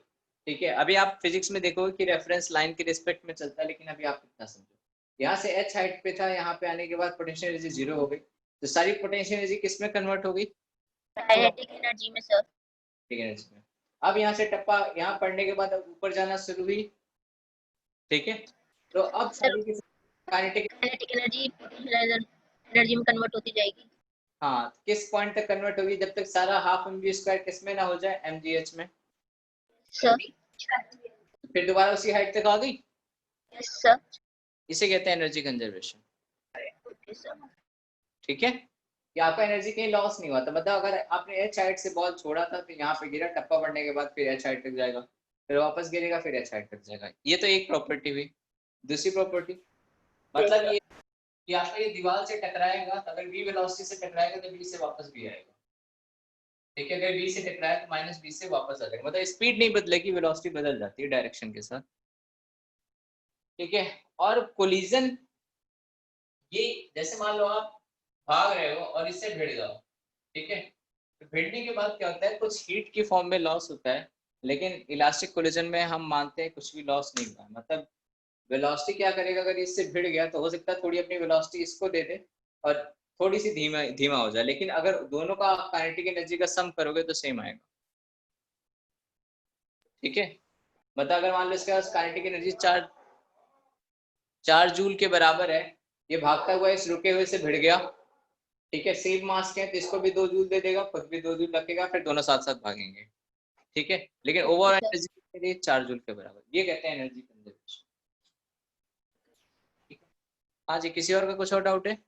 ठीक है, अभी आप फिजिक्स में देखोगे कि रेफरेंस लाइन के रिस्पेक्ट में चलता है, लेकिन अभी आप कितना समझो, यहाँ से h हाइट पे था, यहाँ पे आने के बाद पोटेंशियल एनर्जी 0 हो गई, तो सारी पोटेंशियल एनर्जी किस में कन्वर्ट हो गई? काइनेटिक एनर्जी में सर। ठीक है, इसमें अब यहाँ से टप्पा यहाँ पढ़ने के बाद अब ऊपर जाना शुरू हुई। ठीक है, तो अब सर सारी की kinetic kinetic energy potential energy में कन्वर्ट होती जाएगी। हाँ, किस पॉइंट तक कन्वर्ट होगी? जब तक सारा हाफ mv² किस में ना हो जाए, mgh में। सर फिर दोबारा उसी हाइट तक आ गई, यस सर। इसे कहते हैं एनर्जी कंजर्वेशन। Okay sir. ठीक है, कि आपका एनर्जी कहीं लॉस नहीं हुआ था, मतलब अगर आपने h हाइट से बॉल छोड़ा था तो यहाँ पे गिरा, टप्पा पड़ने के बाद फिर h हाइट तक जाएगा, फिर वापस गिरेगा, फिर h हाइट तक जाएगा। ये तो एक प्रॉपर्टी हुई। दूसरी प्रॉपर्टी मतलब ये कि आपका ये दीवार से टकराएगा, तो अगर v वेलोसिटी से टकराएगा तो v से वापस भी आएगा। ठीक है, अगर v से टकराए तो -v से वापस आ जाएगा, मतलब स्पीड नहीं बदलेगी, वेलोसिटी बदल जाती है डायरेक्शन के साथ। ठीक है, और कोलिजन, ये जैसे मान लो आप भाग रहे हो और इससे भिड़ जाओ। ठीक है, तो भिड़ने के बाद क्या होता है, कुछ हीट की फॉर्म में लॉस होता है, लेकिन इलास्टिक कोलिजन में हम मानते हैं कुछ भी लॉस नहीं हुआ है। मतलब वेलोसिटी क्या करेगा, अगर इससे भिड़ गया तो हो सकता है थोड़ी अपनी वेलोसिटी इसको दे दे और थोड़ी सी धीमा धीमा हो जाए, लेकिन अगर दोनों का काइनेटिक एनर्जी का सम करोगे तो सेम आएगा। ठीक है, मतलब अगर मान लो इसके पास काइनेटिक एनर्जी 4 जूल के बराबर है, ये भागता हुआ इस रुके हुए से भिड़ गया। ठीक है, सेम मास के हैं तो इसको भी 2 जूल दे देगा, खुद भी 2 जूल रखेगा, फिर दोनों साथ साथ भागेंगे। ठीक है, लेकिन ओवरऑल एनर्जी के लिए 4 जूल के बराबर, ये कहते हैं एनर्जी कंजर्वेशन। ठीक है, हाँ जी, किसी और का कुछ और डाउट है?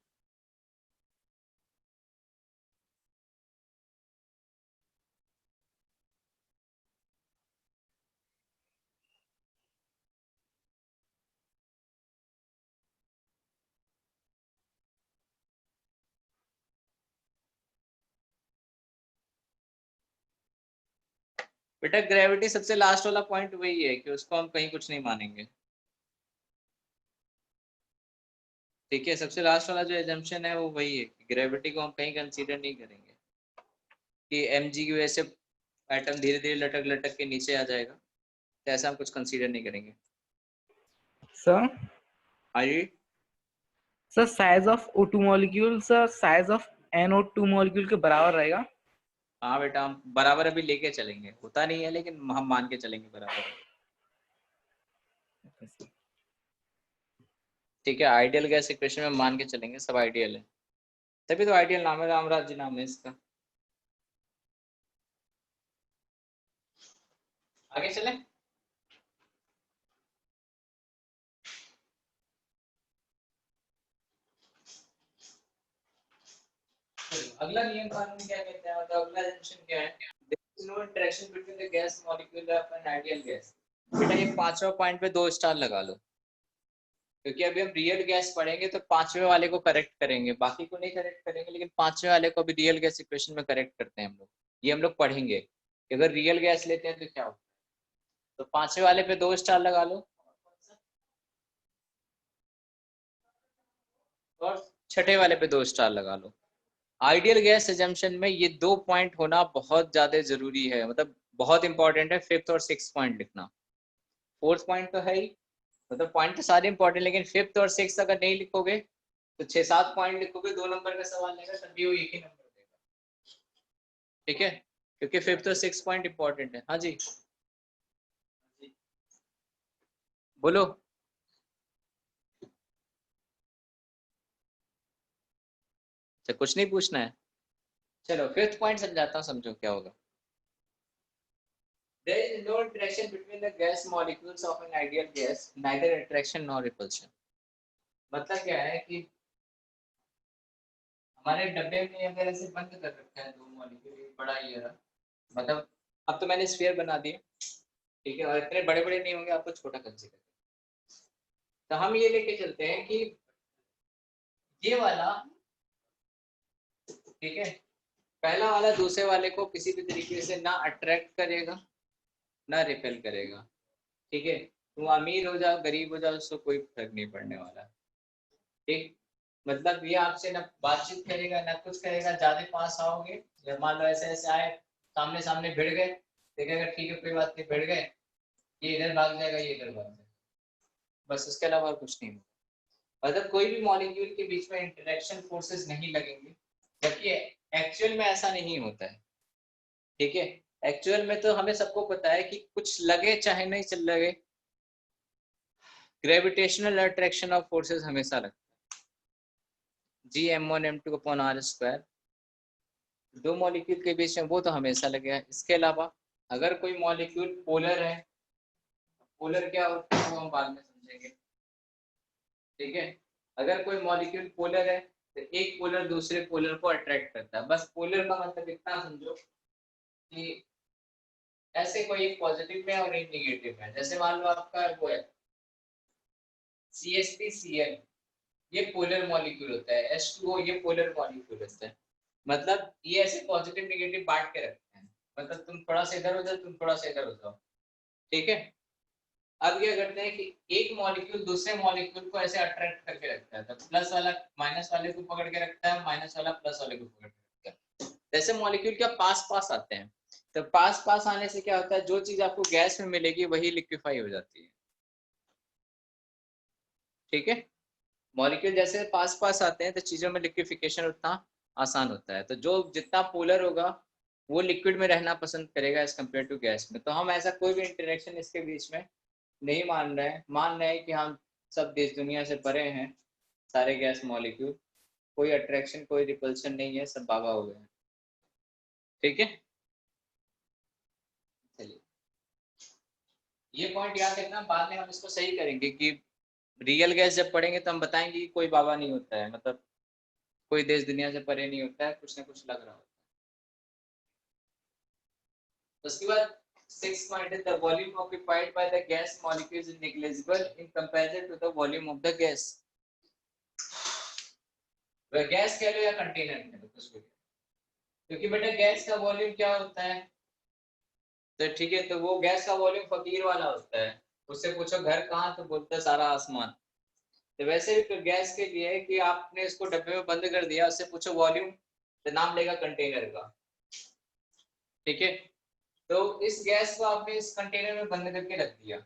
बेटा ग्रेविटी सबसे लास्ट वाला पॉइंट वही है कि उसको हम कहीं कुछ नहीं मानेंगे। ठीक है, सबसे लास्ट वाला जो एजम्पशन है वो वही है कि ग्रेविटी को हम कहीं कंसीडर नहीं करेंगे, कि mg की वजह से एटम धीरे धीरे लटक लटक के नीचे आ जाएगा, तो ऐसा हम कुछ कंसीडर नहीं करेंगे। सर हाँ जी, sir size of O2 molecule sir size of NO2 molecule के बराबर रहेगा। हाँ बेटा, हम बराबर अभी लेके चलेंगे, होता नहीं है लेकिन हम मान के चलेंगे बराबर। ठीक है, आइडियल गैस इक्वेशन में मान के चलेंगे, सब आइडियल है, तभी तो आइडियल नाम है, रामराज नाम है इसका। आगे चले। अगला नियम कानून क्या कहता है, मतलब अगला एजम्पशन क्या है, there is no interaction between the gas molecule of an ideal gas। बेटा ये 5वां पॉइंट पे 2 स्टार लगा लो, क्योंकि अभी हम रियल गैस पढ़ेंगे तो 5वें वाले को करेक्ट करेंगे, बाकी को नहीं करेक्ट करेंगे, लेकिन 5वें वाले को भी रियल गैस इक्वेशन में करेक्ट करते हैं हम लोग। ये हम लोग पढ़ेंगे कि अगर रियल गैस लेते हैं तो क्या होता है, तो 5वें वाले पे 2 स्टार लगा लो, और 6ठे वाले पे 2 स्टार लगा लो। आइडियल गैस एजम्पशन में ये 2 पॉइंट होना बहुत ज्यादा जरूरी है, मतलब बहुत इंपॉर्टेंट है। 5th और 6th पॉइंट लिखना, 4th पॉइंट तो है ही, मतलब पॉइंट तो सारे इंपॉर्टेंट, लेकिन 5th और 6th अगर नहीं लिखोगे तो 6-7 पॉइंट लिखोगे, 2 नंबर का सवाल लेगा तब भी वो एक ही नंबर देगा। ठीक है, क्योंकि 5th और 6th पॉइंट इंपॉर्टेंट है। हाँ जी बोलो। अच्छा, कुछ नहीं पूछना है, चलो 5th पॉइंट समझाता हूँ, समझो क्या होगा। There is no interaction between the gas molecules of an ideal gas, neither attraction nor repulsion। मतलब क्या है कि हमारे डब्बे में अगर ऐसे बंद कर रखा है 2 मॉलिक्यूल, बड़ा ये रहा, मतलब अब तो मैंने स्फीयर बना दिए, ठीक है, और इतने बड़े बड़े नहीं होंगे, आपको छोटा कंसीडर, तो हम ये लेके चलते हैं कि ये वाला, ठीक है, पहला वाला दूसरे वाले को किसी भी तरीके से ना अट्रैक्ट करेगा ना रिपेल करेगा। ठीक है, तुम अमीर हो जाओ गरीब हो जाओ, उसको कोई फर्क नहीं पड़ने वाला। ठीक, मतलब ये आपसे ना बातचीत करेगा ना कुछ करेगा, ज्यादा पास आओगे, जब मान लो ऐसे ऐसे आए सामने सामने भिड़ गए, देखेगा ठीक है कोई बात नहीं, भिड़ गए, ये इधर भाग जाएगा, ये इधर भाग जाएगा, बस उसके अलावा और कुछ नहीं होगा। मतलब कोई भी मॉलिक्यूल के बीच में इंटरेक्शन फोर्सेस नहीं लगेंगे, जबकि एक्चुअल में ऐसा नहीं होता है। ठीक है, एक्चुअल में तो हमें सबको पता है कि कुछ लगे चाहे नहीं चल लगे, ग्रेविटेशनल अट्रैक्शन ऑफ फोर्सेस हमेशा लगता है, Gm1m2/r²। दो मॉलिक्यूल के बीच में वो तो हमेशा लगेगा। इसके अलावा अगर कोई मॉलिक्यूल पोलर है, पोलर क्या होता है वो हम बाद में समझेंगे। ठीक है, अगर कोई मॉलिक्यूल पोलर है तो एक पोलर दूसरे पोलर को अट्रैक्ट करता है। बस पोलर का मतलब इतना समझो कि ऐसे कोई एक पॉजिटिव में और एक निगेटिव में, जैसे मान लो आपका वो है CH3Cl, ये पोलर मॉलिक्यूल होता है, H2O ये पोलर मॉलिक्यूल होता है। मतलब ये ऐसे पॉजिटिव नेगेटिव बांट के रखते हैं, मतलब तुम थोड़ा सा इधर हो जाओ, तुम थोड़ा सा इधर हो जाओ। ठीक है, अब क्या करते हैं कि एक मॉलिक्यूल दूसरे मॉलिक्यूल को ऐसे अट्रैक्ट करके रखता है, तो प्लस वाला माइनस वाले को पकड़ के रखता है, माइनस वाला प्लस वाले को पकड़ के रखता है। जैसे मॉलिक्यूल क्या पास पास आते हैं, तो पास पास आने से क्या होता है, जो चीज आपको गैस में मिलेगी वही लिक्विफाई हो जाती है। ठीक है, मॉलिक्यूल जैसे पास पास आते हैं तो चीजों में लिक्विफिकेशन उतना आसान होता है। तो जो जितना पोलर होगा वो लिक्विड में रहना पसंद करेगा एज कम्पेयर टू गैस में। तो हम ऐसा कोई भी इंटरेक्शन इसके बीच में नहीं मान रहे हैं, मान रहे हैं कि हम सब देश दुनिया से परे हैं, सारे गैस मॉलिक्यूल, कोई अट्रैक्शन कोई रिपल्शन नहीं है, सब बाबा हो गए हैं। ठीक है, चलिए ये पॉइंट याद रखना, बाद में हम इसको सही करेंगे कि रियल गैस जब पढ़ेंगे तो हम बताएंगे कि कोई बाबा नहीं होता है, मतलब कोई देश दुनिया से परे नहीं होता है, कुछ ना कुछ लग रहा होता है। उसके बाद 6th point is the volume occupied by the gas molecules is negligible in comparison to the volume of the gas। वह गैस कह लो या कंटेनर कह लो कुछ भी, क्योंकि बेटा गैस का वॉल्यूम क्या होता है, तो ठीक है, तो वो गैस का वॉल्यूम फकीर वाला होता है। उससे पूछो घर कहाँ, तो बोलता है सारा आसमान। तो वैसे भी गैस के लिए कि आपने इसको डब्बे में बंद कर दिया, उससे पूछो वॉल्यूम, तो नाम लेगा कंटेनर का। ठीक है, तो इस गैस को आपने इस कंटेनर में बंद करके रख दिया।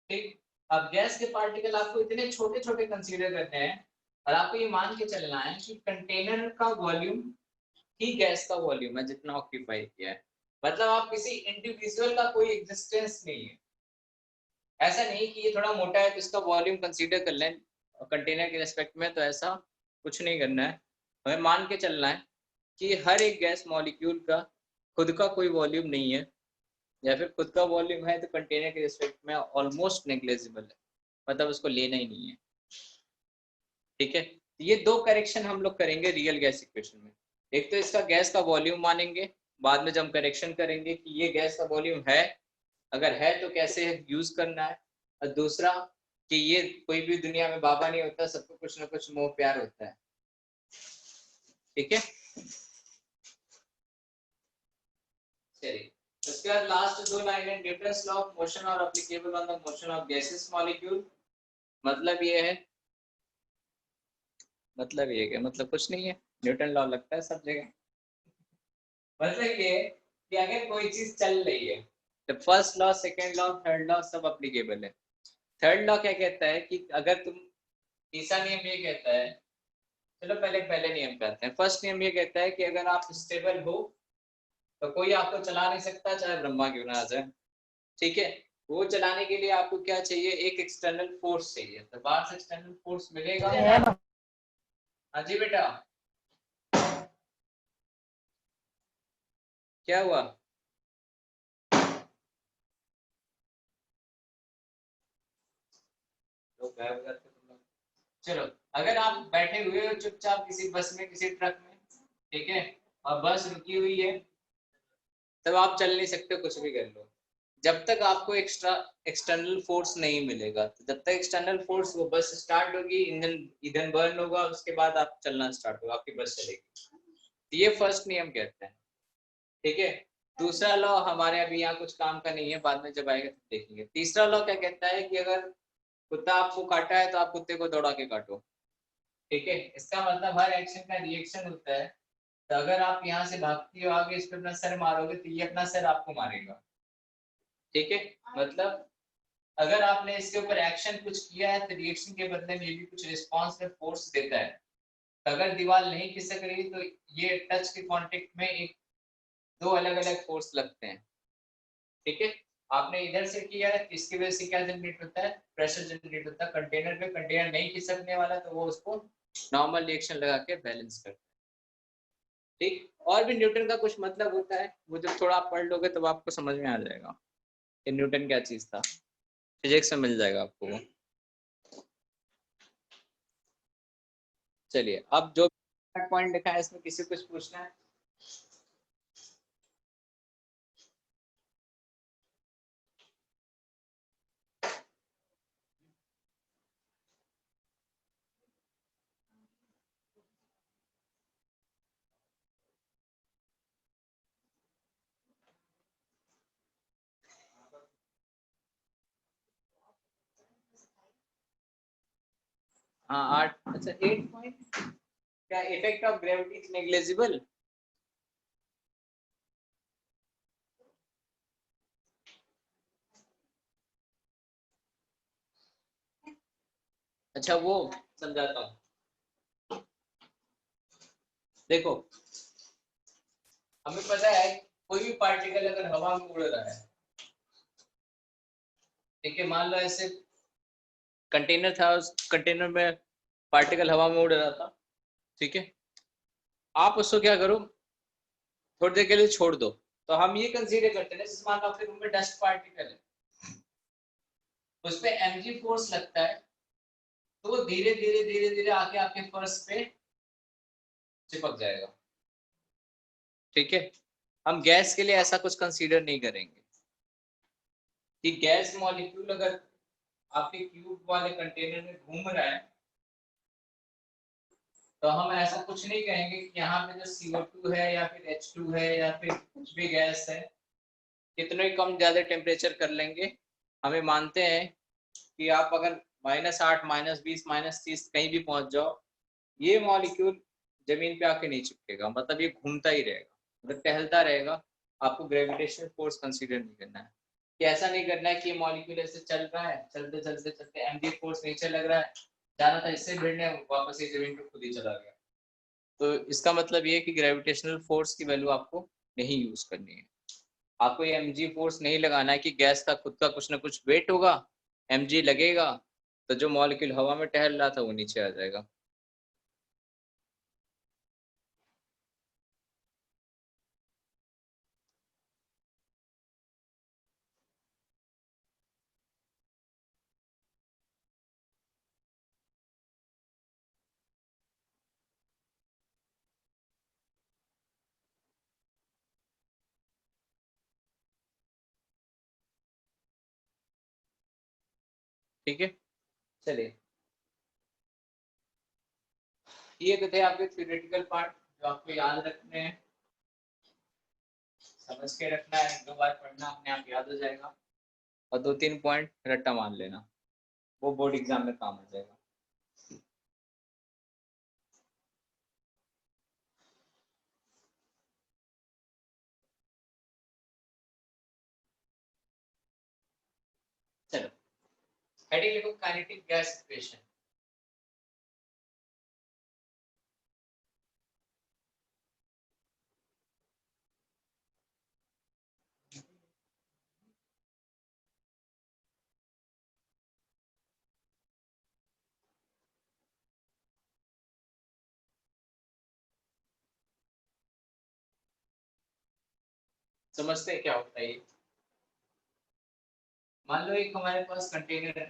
ठीक, अब गैस के पार्टिकल आपको इतने छोटे छोटे कंसीडर करने हैं, और आपको ये मान के चलना है कि कंटेनर का वॉल्यूम ही गैस का वॉल्यूम है जितना ऑक्यूपाई किया है। मतलब आप किसी इंडिविजुअल का कोई एग्जिस्टेंस नहीं है, ऐसा नहीं कि ये थोड़ा मोटा है तो इसका वॉल्यूम कंसीडर कर लें कंटेनर के रेस्पेक्ट में, तो ऐसा कुछ नहीं करना है। हमें मान के चलना है कि हर एक गैस मॉलिक्यूल का खुद का कोई वॉल्यूम नहीं है, या फिर खुद का वॉल्यूम है तो कंटेनर के रिस्पेक्ट में ऑलमोस्ट नेग्लिजिबल है, मतलब उसको लेना ही नहीं है। ठीक है, ये दो करेक्शन हम लोग करेंगे रियल गैस इक्वेशन में। एक तो इसका गैस का वॉल्यूम मानेंगे, बाद में जब हम करेक्शन करेंगे कि ये गैस का वॉल्यूम है, अगर है तो कैसे यूज करना है, और दूसरा कि ये कोई भी दुनिया में बाबा नहीं होता, सबको कुछ ना कुछ मोह प्यार होता है। ठीक है, चलिए उसके बाद लास्ट दो लाइन है, न्यूटन्स लॉ ऑफ मोशन और applicable on the motion of gases molecule. मतलब ये है, मतलब ये क्या, मतलब कुछ नहीं है, न्यूटन लॉ लगता है सब जगह। मतलब ये कि अगर कोई चीज चल रही है तो first law, second law, third law सब एप्लीकेबल है। थर्ड लॉ क्या कहता है कि अगर तुम, तीसरा नियम ये कहता है, चलो पहले पहले नियम पे आते हैं। फर्स्ट नियम ये कहता है कि अगर आप स्टेबल हो तो कोई आपको चला नहीं सकता, चाहे ब्रह्मा क्यों ना आ जाए। ठीक है, वो चलाने के लिए आपको क्या चाहिए, एक एक्सटर्नल फोर्स चाहिए। तो बाहर से एक्सटर्नल फोर्स मिलेगा। हाँ जी बेटा, क्या हुआ? चलो, अगर आप बैठे हुए हो चुपचाप किसी बस में, किसी ट्रक में, ठीक है, और बस रुकी हुई है, तब आप चल नहीं सकते, कुछ भी कर लो, जब तक आपको एक्सटर्नल फोर्स नहीं मिलेगा। तो जब तक एक्सटर्नल फोर्स, वो बस स्टार्ट होगी, इंजन ईंधन बर्न होगा, उसके बाद आप चलना स्टार्ट होगा, आपकी बस चलेगी। ये फर्स्ट नियम कहते हैं। ठीक है, दूसरा लॉ हमारे अभी यहाँ कुछ काम का नहीं है, बाद में जब आएगा तब देखेंगे। तीसरा लॉ क्या कहता है कि अगर कुत्ता आपको काटा है तो आप कुत्ते को दौड़ा के काटो। ठीक है, इसका मतलब हर एक्शन का रिएक्शन होता है, तो अगर आप यहाँ से भागती हो आगे, इस पे अपना सर मारोगे तो ये अपना सर आपको मारेगा। ठीक है, मतलब अगर आपने इसके ऊपर एक्शन कुछ किया है तो रिएक्शन के बदले में ये भी कुछ रिस्पॉन्स में फोर्स देता है। अगर दीवार नहीं खिसक रही तो ये टच के कांटेक्ट में एक दो अलग अलग फोर्स लगते हैं। ठीक है, आपने इधर से किया है, इसकी वजह से क्या जनरेट होता है, प्रेशर जनरेट होता है कंटेनर पे। कंटेनर नहीं खिसकने वाला तो वो उसको नॉर्मल रिएक्शन लगा के बैलेंस करता है। ठीक, और भी न्यूटन का कुछ मतलब होता है, वो जब थोड़ा आप पढ़ लोगे तब आपको समझ में आ जाएगा कि न्यूटन क्या चीज था, फिजिक्स में मिल जाएगा आपको वो। चलिए, अब जो पॉइंट लिखा है इसमें किसी कुछ पूछना है? हाँ 8, अच्छा 8 पॉइंट, क्या effect of gravity is negligible? अच्छा वो समझाता हूँ। देखो, हमें पता है कोई भी पार्टिकल अगर हवा में उड़ रहा है, ठीक है, मान लो ऐसे कंटेनर था, उस कंटेनर में पार्टिकल हवा में उड़ रहा था, ठीक है, आप उसको क्या करो, थोड़ी देर के लिए छोड़ दो। तो हम ये कंसीडर करते हैं, जैसे मान लो आपके रूम में डस्ट पार्टिकल है, उस पे mg फोर्स लगता है, तो वो धीरे धीरे धीरे धीरे आके आपके फर्श पे चिपक जाएगा। ठीक है, हम गैस के लिए ऐसा कुछ कंसीडर नहीं करेंगे कि गैस मॉलिक्यूल अगर आपके क्यूब वाले कंटेनर में घूम रहा है तो हम ऐसा कुछ नहीं कहेंगे कि यहाँ पे जो CO2 है या फिर H2 है या फिर कुछ भी गैस है, कितने कम ज्यादा टेम्परेचर कर लेंगे, हमें मानते हैं कि आप अगर -8 -20 -30 कहीं भी पहुंच जाओ, ये मॉलिक्यूल जमीन पे आके नहीं चिपकेगा, मतलब ये घूमता ही रहेगा, मतलब टहलता रहेगा। आपको ग्रेविटेशनल फोर्स कंसीडर नहीं करना है, कि ऐसा नहीं करना है कि मॉलिक्यूल ऐसे चल रहा है, चलते चलते चलते mg फोर्स नीचे लग रहा है, जाना था इससे भिड़ने, वापस ये जमीन पे खुद ही चला गया। तो इसका मतलब ये है कि ग्रेविटेशनल फोर्स की वैल्यू आपको नहीं यूज करनी है। आपको ये mg फोर्स नहीं लगाना है कि गैस का खुद का कुछ ना कुछ वेट होगा, mg लगेगा, तो जो मॉलिक्यूल हवा में टहल रहा था वो नीचे आ जाएगा। ठीक है, चलिए, ये तो थे आपके थ्योरेटिकल पार्ट जो आपको याद रखने हैं, समझ के रखना है, 1-2 बार पढ़ना, अपने आप याद हो जाएगा, और 2-3 पॉइंट रट्टा मान लेना, वो बोर्ड एग्जाम में काम आ जाएगा। चलो, हेडिंग लिखो काइनेटिक गैस इक्वेशन। समझते हैं क्या होता है ये? मान लो एक हमारे पास कंटेनर है,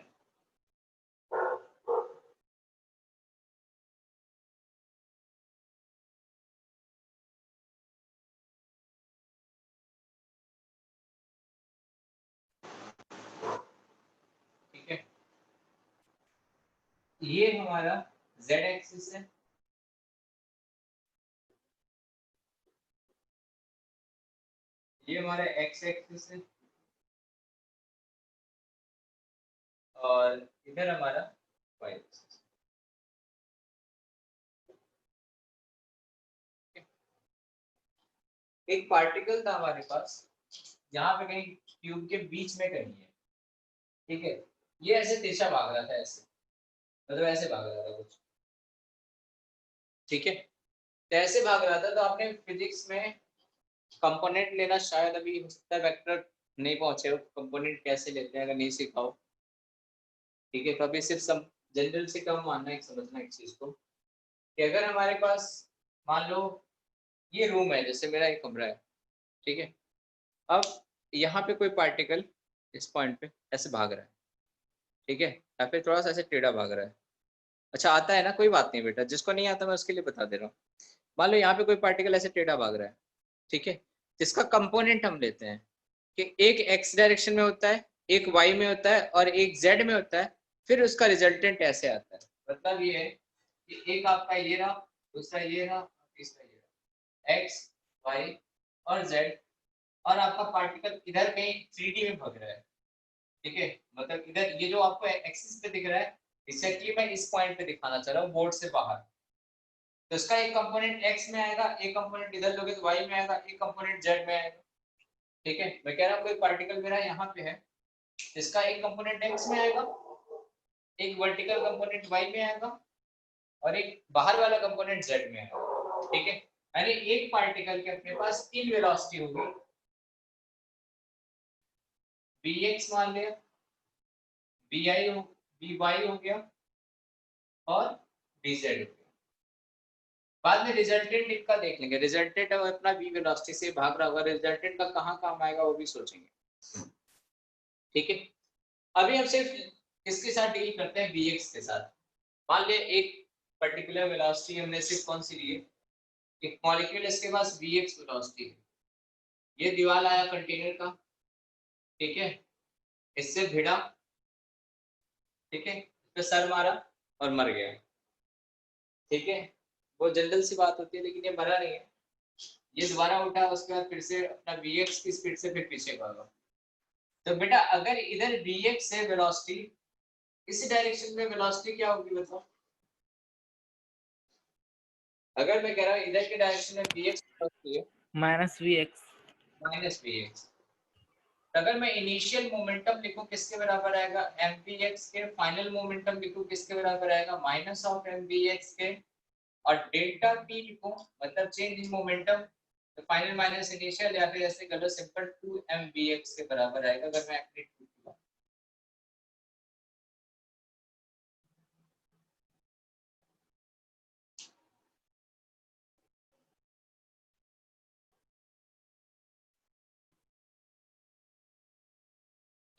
ठीक है, ये हमारा z एक्सिस है, ये हमारा x एक्सिस है, और इधर हमारा y एक्सिस। एक पार्टिकल था हमारे पास, यहाँ पे कहीं ट्यूब के बीच में कहीं है, ठीक है, ये ऐसे तिरछा भाग रहा था, ऐसे मतलब ऐसे भाग रहा था कुछ, ठीक है, तो ऐसे भाग रहा था। तो आपने फिजिक्स में कंपोनेंट लेना शायद अभी हो सकता है वेक्टर नहीं पहुंचे हो, कंपोनेंट कैसे लेते हैं अगर नहीं सिखाओ, ठीक है। तो अभी सिर्फ सब जनरल से कम मानना है, समझना एक चीज को कि अगर हमारे पास मान लो ये रूम है, जैसे मेरा एक कमरा है, ठीक है, अब यहाँ पे कोई पार्टिकल इस पॉइंट पे ऐसे भाग रहा है, ठीक है, या फिर थोड़ा सा ऐसे टेढ़ा भाग रहा है। अच्छा आता है ना, कोई बात नहीं बेटा, जिसको नहीं आता मैं उसके लिए बता दे रहा हूँ। मान लो यहाँ पे कोई पार्टिकल ऐसे टेढ़ा भाग रहा है, ठीक है, जिसका कंपोनेंट हम लेते हैं कि एक एक्स डायरेक्शन में होता है, एक वाई में होता है और एक जेड में होता है, फिर उसका रिजल्टेंट ऐसे आता है। मतलब ये है कि एक आपका ये रहा, दूसरा ये रहा, तीसरा ये रहा, एक्स वाई और जेड, और आपका पार्टिकल इधर कहीं 3D में भाग रहा है, ठीक है, मतलब इधर ये जो आपको एक्सिस पे दिख रहा है, एग्जैक्टली मैं इस पॉइंट पे दिखाना चाह रहा हूँ बोर्ड से बाहर। तो इसका एक कंपोनेंट एक्स में आएगा, एक कंपोनेंट इधर लोगे तो वाई में आएगा, एक कंपोनेंट जेड में आएगा, ठीक है। मैं कह रहा हूँ कोई पार्टिकल मेरा यहाँ पे है, इसका एक कंपोनेंट एक्स में आएगा, एक वर्टिकल कंपोनेंट वाई में आएगा और एक बाहर वाला कंपोनेंट जेड में आएगा, ठीक है। यानी एक पार्टिकल के अपने पास तीन वेलोसिटी होगी, Vx मान लिया, Vi हो, Vy हो गया और Vz हो गया। बाद में रिजल्टेंट इनका देख लेंगे, रिजल्टेंट अपना v वेलोसिटी से भाग रहा होगा, रिजल्टेंट का कहाँ काम आएगा वो भी सोचेंगे, ठीक है। अभी हम सिर्फ इसके साथ डील करते हैं Vx के साथ। मान लिया एक पर्टिकुलर वेलोसिटी हमने सिर्फ कौन सी ली है, एक मॉलिक्यूल इसके पास Vx वेलोसिटी है, ये दीवार आया कंटेनर का, ठीक है, इससे भिड़ा, ठीक है, इस पे सर मारा और मर गया, ठीक है। वो जनरल सी बात होती है, लेकिन ये मरा नहीं है, ये दोबारा उठा, उसके बाद फिर से अपना Vx की स्पीड से फिर पीछे भागा। तो बेटा अगर इधर Vx है वेलोसिटी, इस डायरेक्शन में वेलोसिटी क्या होगी बताओ। अगर मैं कह रहा हूँ इधर के डायरेक्शन में Vx वेलोसिटी है -vx। माइनस Vx, अगर मैं इनिशियल मोमेंटम लिखूं किसके बराबर आएगा, mvx के, फाइनल मोमेंटम लिखूं किसके बराबर आएगा, माइनस ऑफ mvx के, और डेल्टा टी लिखूं मतलब चेंज इन मोमेंटम, तो फाइनल माइनस इनिशियल, या फिर ऐसे कर लो सिंपल 2mvx के बराबर आएगा अगर मैं एम्पलीट्यूड लिखूं।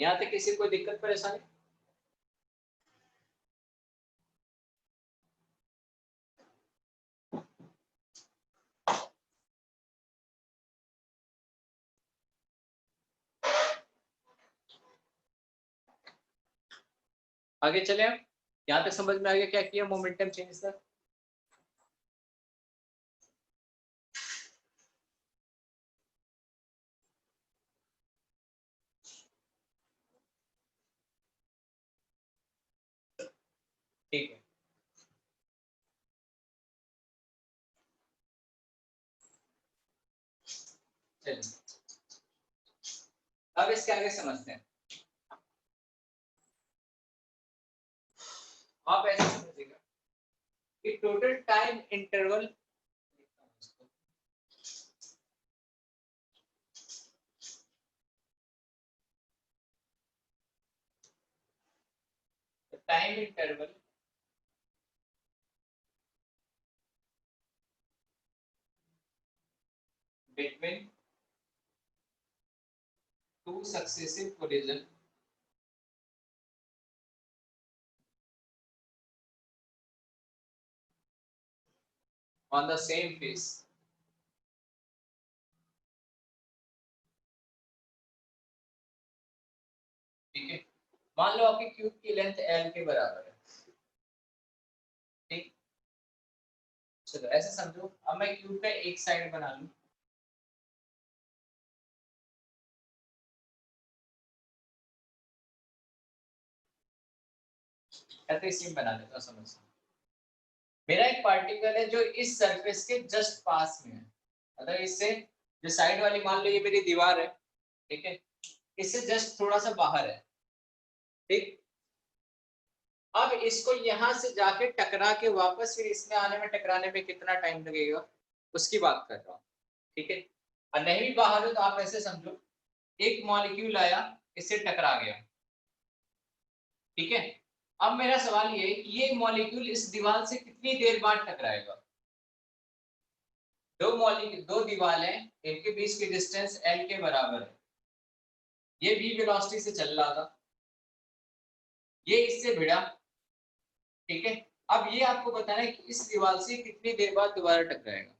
यहाँ तक किसी कोई दिक्कत परेशानी? आगे चले हम, यहाँ तक समझ में आ गया क्या किया मोमेंटम चेंज तक? ठीक है, चलिए अब इसके आगे समझते हैं। आप ऐसे समझिएगा कि total time interval, time interval between two successive collision on the same face, ठीक है। मान लो आपकी क्यूब की लेंथ l के बराबर है, ठीक, चलो ऐसे समझो, अब मैं क्यूब का एक साइड बना लूं, ऐसे सीन बना लेता हूं, समझ। मेरा एक पार्टिकल है जो इस सरफेस के जस्ट पास में है, मतलब इससे जो साइड वाली मान लो ये मेरी दीवार है, ठीक है, इससे जस्ट थोड़ा सा बाहर है, ठीक। अब इसको यहाँ से जाके टकरा के वापस फिर इसमें आने में, टकराने में कितना टाइम लगेगा, उसकी बात कर रहा हूँ, ठीक है। और नहीं भी बाहर हो तो आप ऐसे समझो, एक मॉलिक्यूल आया, इससे टकरा गया, ठीक है। अब मेरा सवाल ये है कि ये मॉलिक्यूल इस दीवार से कितनी देर बाद टकराएगा। दो दीवार है, इनके बीच की डिस्टेंस L के बराबर है, ये v वेलोसिटी से चल रहा था, ये इससे भिड़ा, ठीक है। अब ये आपको बताना है कि इस दीवार से कितनी देर बाद दोबारा टकराएगा।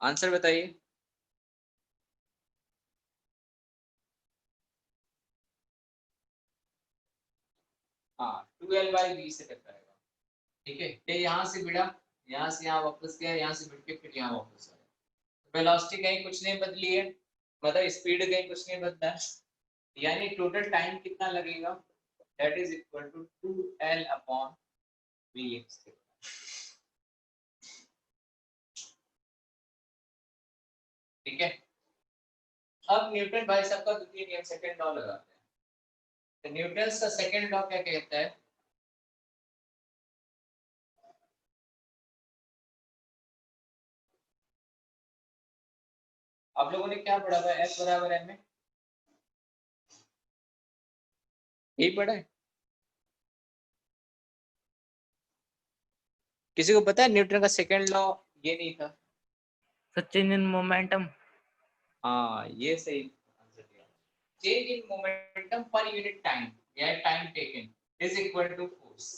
आंसर बताइए। हाँ, 2L/v से टकराएगा, ठीक है। ये यहाँ से भिड़ा, यहाँ से यहाँ वापस गया, यहाँ से भिड़ के फिर यहाँ वापस आया। वेलोसिटी कहीं कुछ नहीं बदली है, मतलब स्पीड कहीं कुछ नहीं बदला है, यानी टोटल टाइम कितना लगेगा, that is equal to 2L/Vx। ठीक है। अब न्यूटन भाई साहब का द्वितीय नियम, सेकंड लॉ लगाते हैं। तो न्यूटन का सेकंड लॉ क्या कहता है, आप लोगों ने क्या पढ़ा हुआ है, F बराबर m, यही पढ़ा है। किसी को पता है न्यूटन का सेकंड लॉ ये नहीं था। Change in momentum. हाँ, ये सही आंसर दिया। चेंज इन मोमेंटम पर यूनिट टाइम या time taken is equal to force.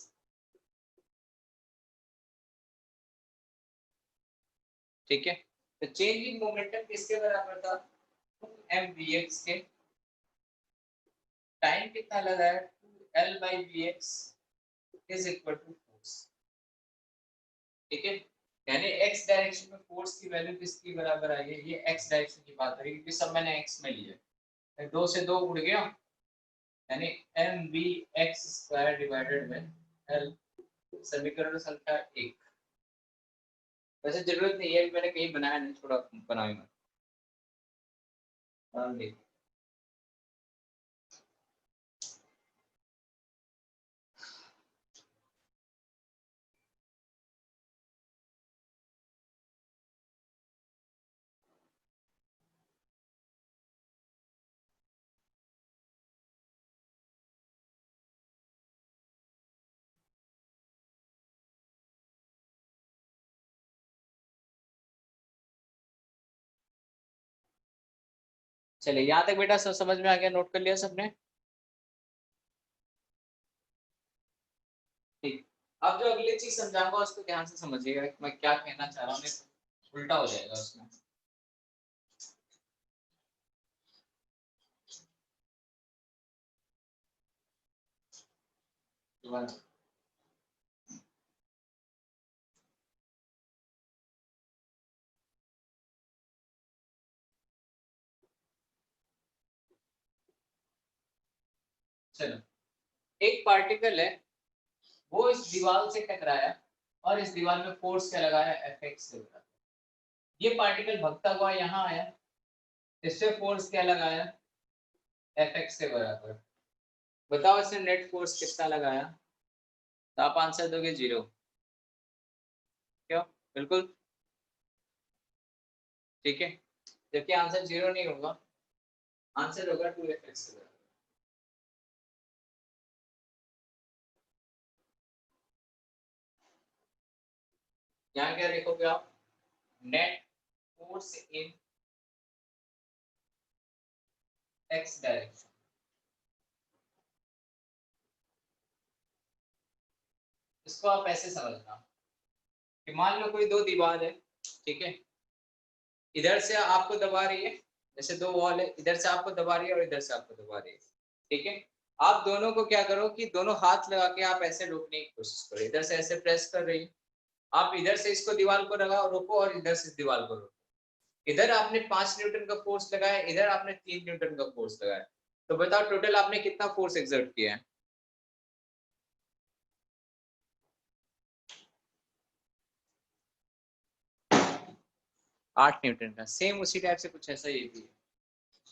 ठीक है। तो चेंज इन मोमेंटम किसके बराबर था, 2mvx के, टाइम कितना लगा है, 2L/Vx is equal to force. ठीक है। यानी x डायरेक्शन में फोर्स की वैल्यू किसकी बराबर आई है, ये x डायरेक्शन की बात है क्योंकि सब मैंने x में लिया है, 2 से 2 उड़ गया, यानी mvx² डिवाइडेड बाय L, समीकरण संख्या 1। वैसे जरूरत नहीं है, मैंने कहीं बनाया नहीं, थोड़ा बनाया मैं। चलिए, यहाँ तक बेटा सब समझ में आ गया, नोट कर लिया सबने। ठीक। अब जो अगली चीज समझाऊंगा उसको ध्यान से समझिएगा कि मैं क्या कहना चाह रहा हूँ, उल्टा हो जाएगा उसमें। चलो, एक पार्टिकल है, वो इस दीवार से टकराया और इस दीवार में फोर्स क्या लगाया, Fx से लगाया। ये पार्टिकल भगता हुआ यहाँ आया, इससे फोर्स क्या लगाया, Fx से बराबर। बताओ इसने नेट फोर्स कितना लगाया, तो आप आंसर दोगे 0। क्यों, बिल्कुल ठीक है। जबकि आंसर 0 नहीं होगा, आंसर होगा 2Fx से बराबर। यहाँ क्या लिखोगे आप, net force in x direction. इसको आप ऐसे समझना कि मान लो कोई दो दीवार है, ठीक है, इधर से आपको दबा रही है, जैसे दो वॉल है, इधर से आपको दबा रही है और इधर से आपको दबा रही है, ठीक है। आप दोनों को क्या करो कि दोनों हाथ लगा के आप ऐसे रोकने की कोशिश करो, इधर से ऐसे प्रेस कर रही है, आप इधर से इसको दीवार को लगाओ रोको और इधर से दीवार को रोको। इधर आपने 5 न्यूटन का फोर्स लगाया, इधर आपने 3 न्यूटन का फोर्स लगाया, तो बताओ टोटल आपने कितना फोर्स एक्सर्ट किया है। 8 न्यूटन का। सेम उसी टाइप से कुछ ऐसा ये भी है।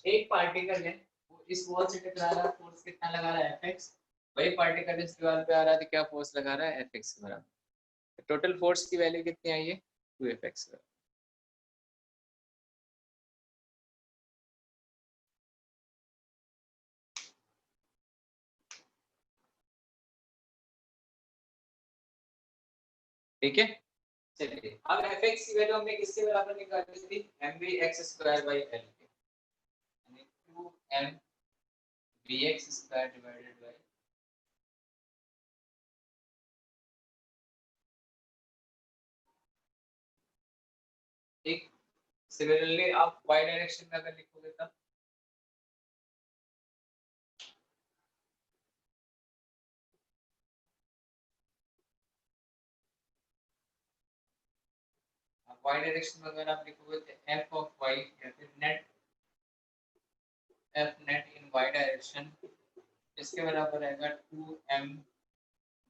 एक पार्टिकल है वो इस वॉल से टकरा रहा है, फोर्स कितना लगा रहा है Fx, वही पार्टिकल इस दीवार पे आ रहा है तो क्या फोर्स लगा रहा है Fx के बराबर। टोटल फोर्स की वैल्यू कितनी आई है 2Fx। ठीक है, चलिए अब Fx की वैल्यू हमने किसके बराबर निकाली थी, mvx² l, यानी 2mvx² डिवाइडेड बाय एक। सिमिलरली आप y डायरेक्शन में अगर लिखोगे तब y डायरेक्शन में अगर आप लिखोगे तो f ऑफ y या फिर नेट f नेट इन y डायरेक्शन इसके बराबर आएगा 2m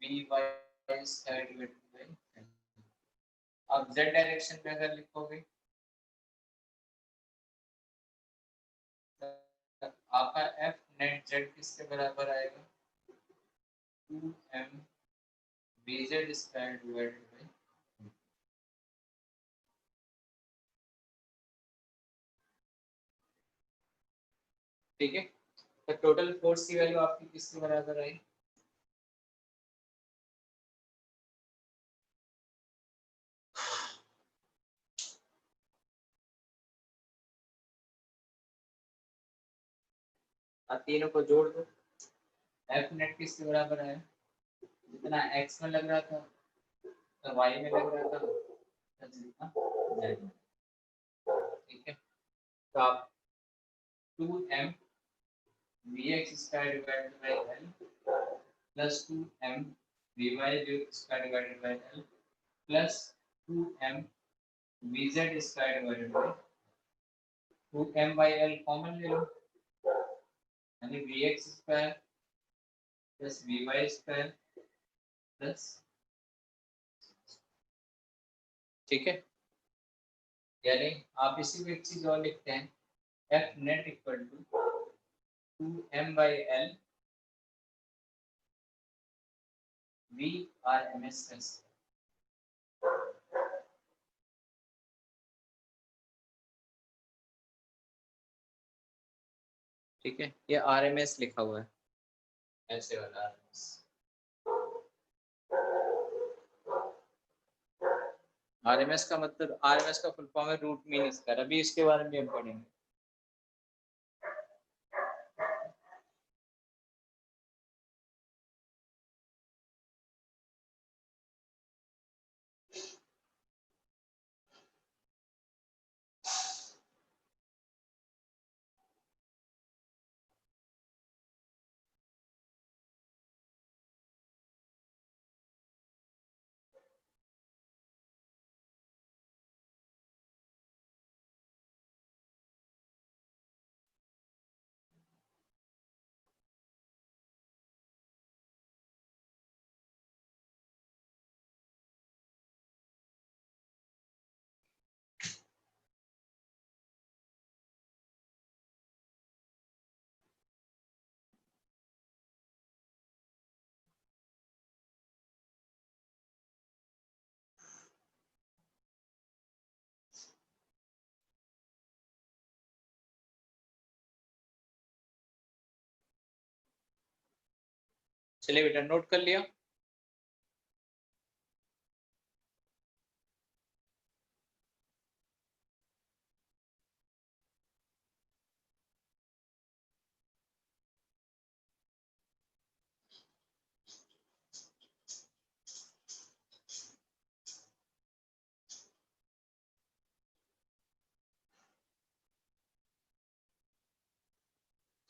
vy² डिवाइडेड बाय। अब z डायरेक्शन में अगर लिखोगे तो आपका f नेट z किसके बराबर आएगा 2m vz² डिवाइडेड बाय। ठीक है, तो टोटल फोर्स की वैल्यू आपकी किसके बराबर आई, आप तीनों को जोड़ दो। एफ नेट किसके बराबर है, जितना एक्स में लग रहा था तो वाई में लग रहा था तो जितना जेड में। ठीक है, तो आप 2m vx² divided by l plus 2m vy² divided by l plus 2m vz² divided by 2m by l common ले लो, यानी vx² प्लस vy² प्लस। ठीक है, यानी आप इसी को एक चीज और लिखते हैं F net equal to 2m by L V R M S. ठीक है, ये आर एम एस लिखा हुआ है, ऐसे वाला R M S. R M S का मतलब, आर एम एस का फुल फॉर्म है रूट मीन स्क्वायर। अभी इसके बारे में हम पढ़ेंगे। चलिए बेटा, नोट कर लिया।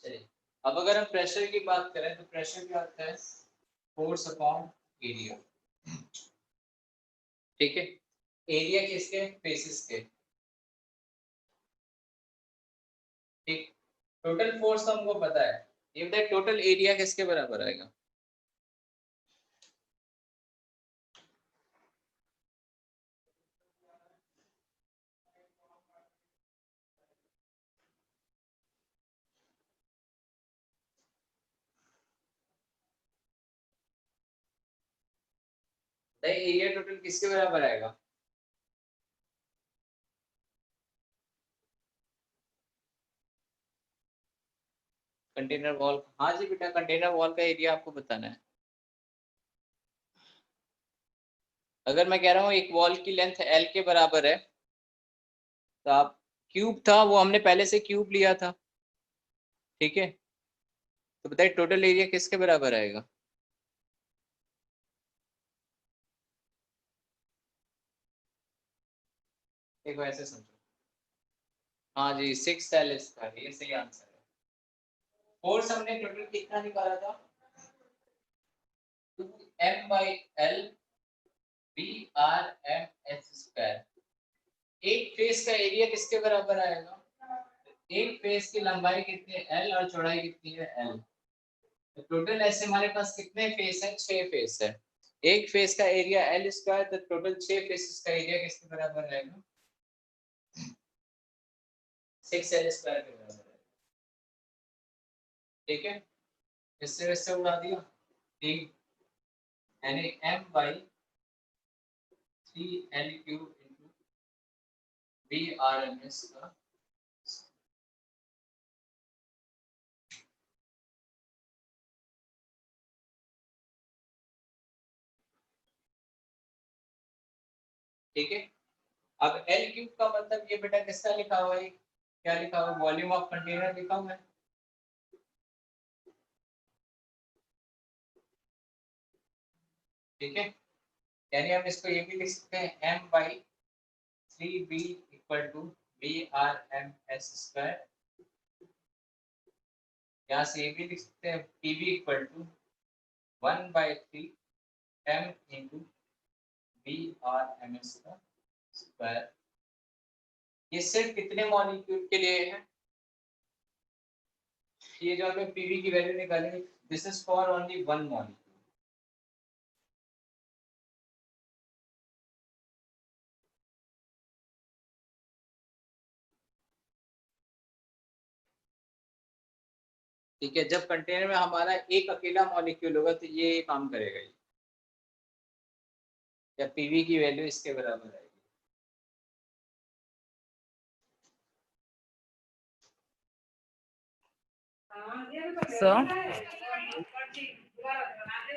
चलिए, अब अगर हम प्रेशर की बात करें तो प्रेशर क्या होता है, फोर्स अपॉन एरिया। ठीक है, एरिया किसके, फेसिस के। ठीक, टोटल फोर्स तो हमको पता है, ये बताइए टोटल एरिया किसके बराबर आएगा, एरिया टोटल किसके बराबर आएगा? Container wall. हाँ जी बेटा, कंटेनर वॉल का एरिया आपको बताना है। अगर मैं कह रहा हूँ एक वॉल की लेंथ L के बराबर है, तो आप क्यूब था वो हमने पहले से क्यूब लिया था, ठीक है, तो बताइए टोटल एरिया किसके बराबर आएगा? देखो ऐसे समझो, हाँ जी 6L स्क्वायर, ये सही आंसर है। फोर्स हमने टोटल कितना निकाला था? 2M/L BRMS square. एक फेस का एरिया किसके बराबर आएगा? एक फेस की लंबाई कितनी है L और चौड़ाई कितनी है L। तो टोटल ऐसे हमारे पास कितने फेस हैं? 6 फेस है। एक फेस का एरिया L स्क्वायर, तो टोटल 6 फेसेस का एरिया किसके बराबर आएगा? 6L स्क्वायर के बराबर है, ठीक है। इससे इससे उड़ा दिया, ठीक, यानी M/3L³ इंटू BRMS का, ठीक है। अब L³ का मतलब ये बेटा किसका लिखा हुआ है? क्या लिखा हुआ है? वॉल्यूम ऑफ कंटेनर लिखा हुआ है, ठीक है। यानी हम इसको ये भी लिख सकते हैं M/3B equal to BRMS square. यहाँ से ये भी लिख सकते हैं PB equal to 1/3M into BRMS का स्क्वायर। ये सिर्फ कितने मॉलिक्यूल के लिए है? ये जो हमें PB की वैल्यू निकालेंगे, this is for only one molecule, ठीक है। जब कंटेनर में हमारा एक अकेला मॉलिक्यूल होगा तो ये काम करेगा, ये या PV की वैल्यू इसके बराबर आएगी।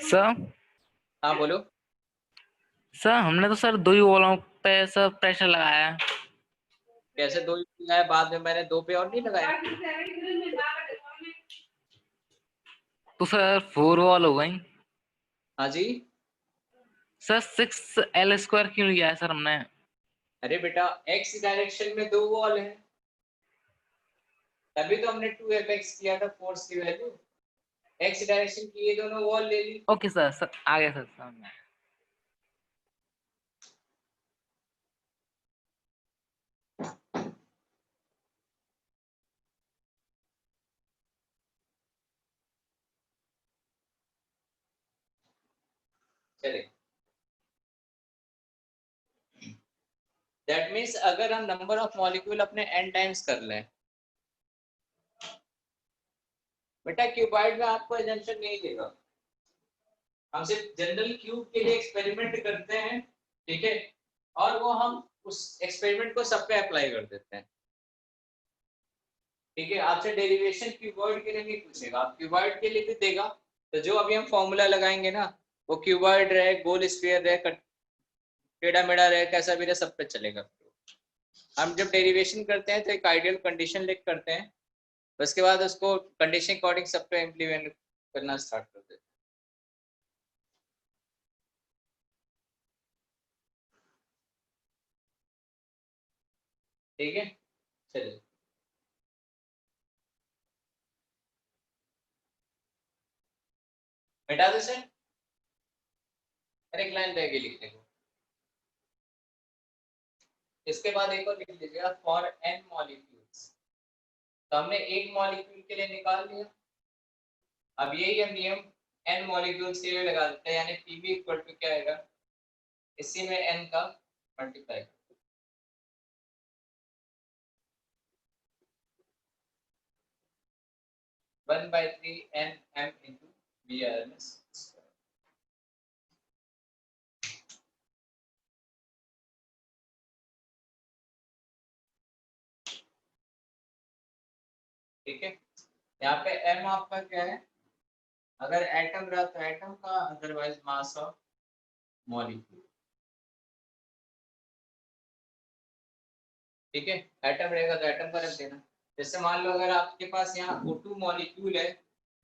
सर हाँ बोलो। सर हमने तो सर दो ही वॉलों पे सर प्रेशर लगाया है। कैसे दो ही लगाया? बाद में मैंने दो पे और नहीं लगाया। तो सर 4 वॉल हो गई। हाँ जी। सर 6L स्क्वायर क्यों लिया है सर हमने? अरे बेटा एक्स डायरेक्शन में दो वॉल है, तभी तो हमने 2Fx किया था फोर्स की वैल्यू। एक्स डायरेक्शन की ये दोनों वॉल ले ली। ओके सर, सर आ गया सर समझ में। चलिए, दैट मीन्स अगर हम नंबर ऑफ मॉलिक्यूल अपने n टाइम्स कर लें, बेटा क्यूबॉइड में आपको एजम्पशन नहीं देगा, हम सिर्फ जनरल क्यूब के लिए एक्सपेरिमेंट करते हैं, ठीक है, और वो हम उस एक्सपेरिमेंट को सब पे अप्लाई कर देते हैं, ठीक है। आपसे डेरिवेशन क्यूबॉइड के लिए नहीं पूछेगा, आप क्यूबॉइड के लिए भी देगा, तो जो अभी हम फॉर्मूला लगाएंगे ना, वो क्यूबॉइड रहे, गोल स्फीयर रहे, टेढ़ा मेढ़ा रहे, कैसा भी रहे, सब पे चलेगा। हम जब डेरिवेशन करते हैं तो एक आइडियल कंडीशन लिख करते हैं, उसके बाद उसको कंडीशन अकॉर्डिंग सब पे इम्प्लीमेंट करना स्टार्ट कर देते हैं, ठीक है। चलिए, मिटा दो सर, एक लाइन रह गई लिखने को। इसके बाद एक और लिख लीजिएगा, फॉर n मॉलिक्यूल्स। तो हमने एक मॉलिक्यूल के लिए निकाल लिया, अब यही हम नियम n मॉलिक्यूल्स के लिए लगा देते हैं, यानी Pb इक्वल टू क्या आएगा, इसी में n का मल्टीप्लाई, 1/3 NM इंटू BRMS। ठीक है, यहाँ पे m आपका क्या है, अगर एटम रहा तो एटम का, अदरवाइज मास ऑफ मॉलिक्यूल। ठीक है, एटम रहेगा तो एटम का रख देना। जैसे मान लो अगर आपके पास यहाँ O2 मॉलिक्यूल है,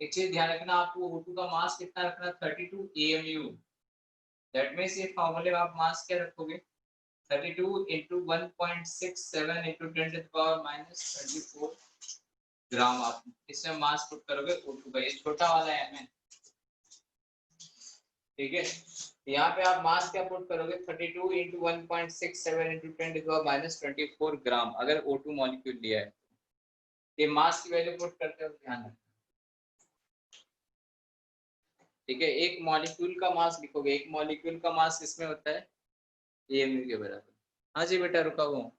एक चीज ध्यान रखना, आपको O2 का मास कितना रखना, 32 AMU। दैट मीन्स ये फॉर्मूले में आप मास क्या रखोगे, 32 into 1.67 into 10 to the power minus 24 ग्राम। आप इसमें मास पुट करोगे O2 का, ये छोटा वाला है। ठीक है, यहाँ पे आप मास क्या पुट करोगे, 32 into 1.67 into 10 to the power minus 24 ग्राम, अगर O2 मॉलिक्यूल लिया है। ये मास की वैल्यू पुट करते हो, ध्यान रखना। ठीक है, एक मॉलिक्यूल का मास लिखोगे, एक मॉलिक्यूल का मास इसमें होता है AMU के बराबर। हाँ जी बेटा, रुका हुआ।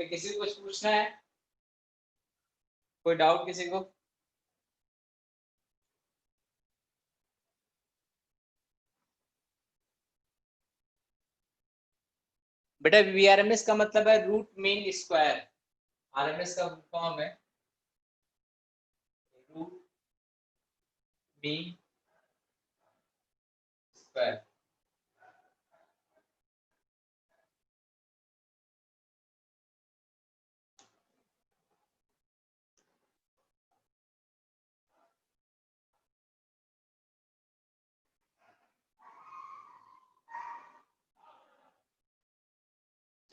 किसी को कुछ पूछना है, कोई डाउट किसी को? बेटा VRMS का मतलब है रूट मीन स्क्वायर, RMS का फॉर्म है रूट मीन स्क्वायर।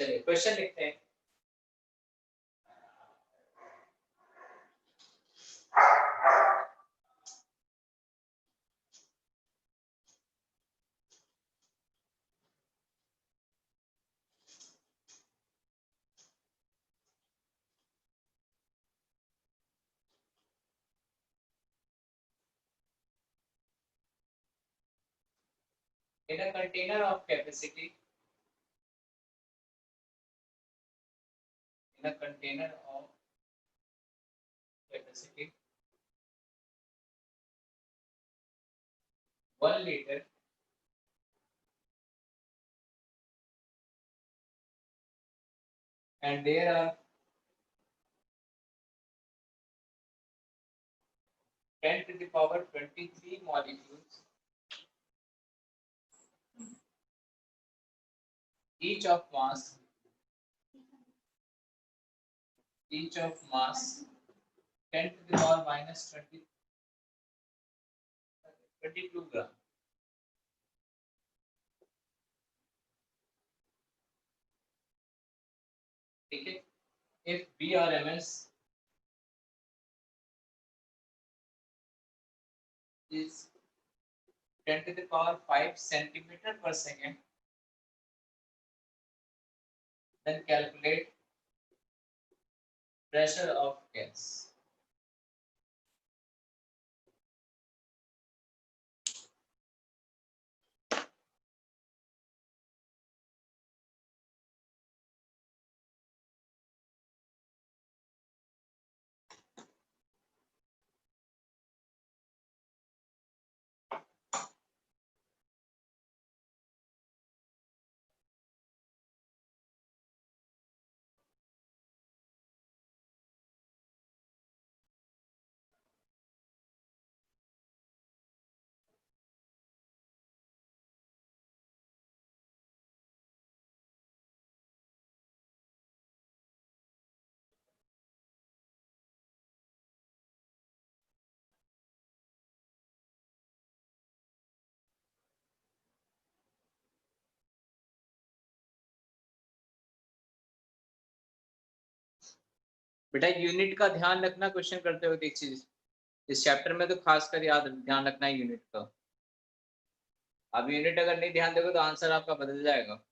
चलिए क्वेश्चन लिखते हैं। In a container of capacity, in a container of capacity 1 liter, and there are 10 to the power 23 molecules, each of mass each of mass 10 to the power minus 20 22 gram। ठीक है, if VRMS is 10 to the power 5 centimeter per second, then calculate pressure of gas। बेटा unit का ध्यान रखना question करते हुए, एक चीज इस चैप्टर में तो खासकर याद ध्यान रखना है यूनिट का। अब यूनिट अगर नहीं ध्यान दोगे तो आंसर आपका बदल जाएगा।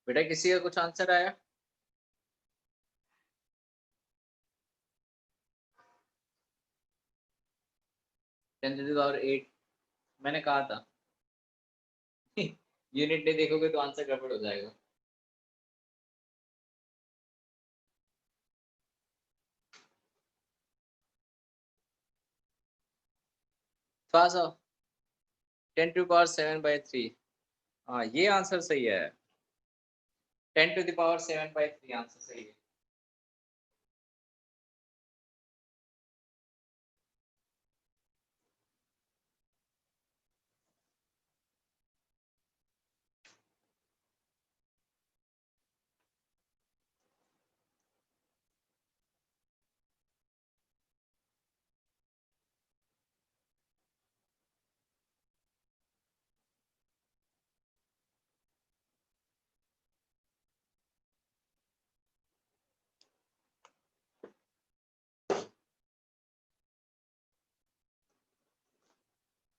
बेटा किसी का कुछ आंसर आया? 10⁸ मैंने कहा था यूनिट नहीं देखोगे तो आंसर गड़बड़ हो जाएगा। थोड़ा सा 10⁷/3। हाँ ये आंसर सही है, 10⁷/3 आंसर सही है।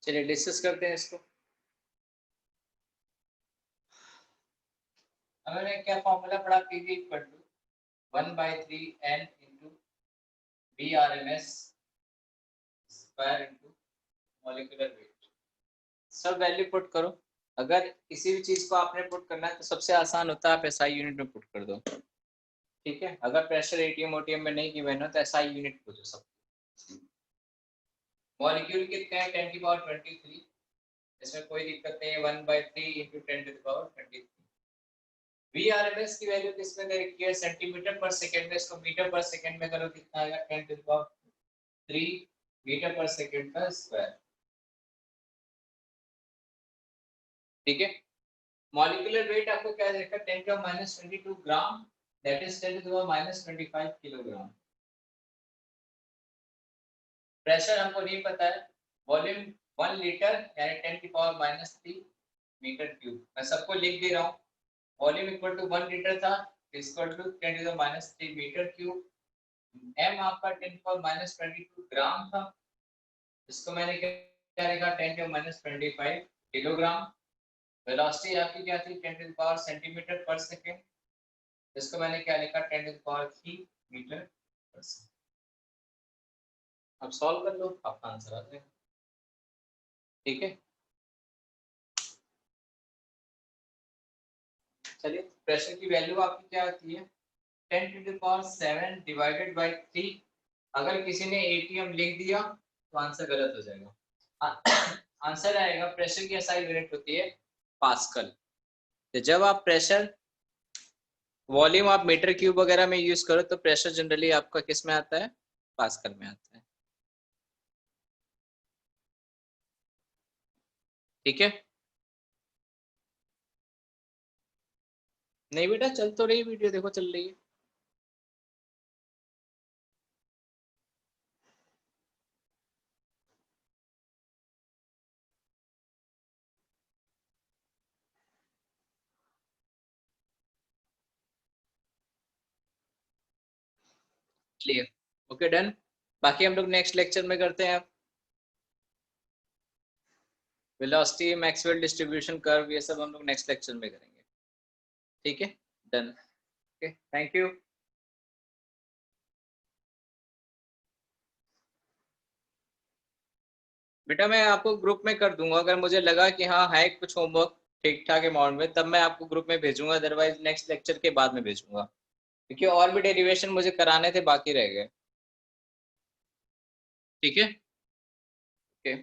चलिए डिस्कस करते हैं इसको। हमने क्या फॉर्मूला पढ़ा, PV equal to 1/3 n into VRMS square into molecular weight. सब वैल्यू पुट करो। अगर किसी भी चीज को आपने पुट करना है तो सबसे आसान होता है आप SI यूनिट में पुट कर दो, ठीक है। अगर प्रेशर ATM OTM में नहीं गिवन हो तो SI यूनिट पूछो सब। मॉलिक्यूल कितने हैं 10⁻23, इसमें कोई दिक्कत नहीं है, 1/3 इंटू 10⁻23। VRMS की वैल्यू किसमें दे रखी है सेंटीमीटर पर सेकंड में, इसको मीटर पर सेकंड में करो कितना आएगा 10⁻3 मीटर पर सेकंड का स्क्वायर, ठीक है। मॉलिक्यूलर वेट आपको क्या देखा 10⁻22 ग्राम, दैट इज 10⁻25 किलोग्राम। प्रेशर हमको नहीं पता है, वॉल्यूम 1 लीटर यानी 10⁻³ मीटर क्यूब। मैं सबको लिख दे रहा हूँ, वॉल्यूम इक्वल टू 1 लीटर था, equal to 10⁻³ metre cube. m आपका 10⁻22 ग्राम था, इसको मैंने क्या लिखा 10⁻25 किलोग्राम। वेलोसिटी आपकी क्या थी 10 सेंटीमीटर पर सेकेंड, इसको मैंने क्या लिखा 10⁻³ मीटर पर सेकेंड। अब सॉल्व कर लो, आपका आंसर आ जाएगा, ठीक है। चलिए प्रेशर की वैल्यू आपकी क्या आती है 10⁷ डिवाइडेड बाई 3। अगर किसी ने ATM लिख दिया तो आंसर गलत हो जाएगा। आंसर आएगा, प्रेशर की SI यूनिट होती है पास्कल। तो जब आप प्रेशर वॉल्यूम आप मीटर क्यूब वगैरह में यूज करो तो प्रेशर जनरली आपका किस में आता है, पास्कल में आता है, ठीक है। नहीं बेटा चल तो रही वीडियो, देखो चल रही है। Clear, okay done. बाकी हम लोग नेक्स्ट लेक्चर में करते हैं, वेलोसिटी मैक्सवेल डिस्ट्रीब्यूशन कर्व ये सब हम लोग नेक्स्ट लेक्चर में करेंगे, ठीक है डन, ओके थैंक यू। बेटा मैं आपको ग्रुप में कर दूंगा, अगर मुझे लगा कि हाँ है कुछ होमवर्क ठीक ठाक अमाउंट में, तब मैं आपको ग्रुप में भेजूंगा, अदरवाइज नेक्स्ट लेक्चर के बाद में भेजूंगा, क्योंकि और भी डेरिवेशन मुझे कराने थे, बाकी रह गए। ठीक है, ओके।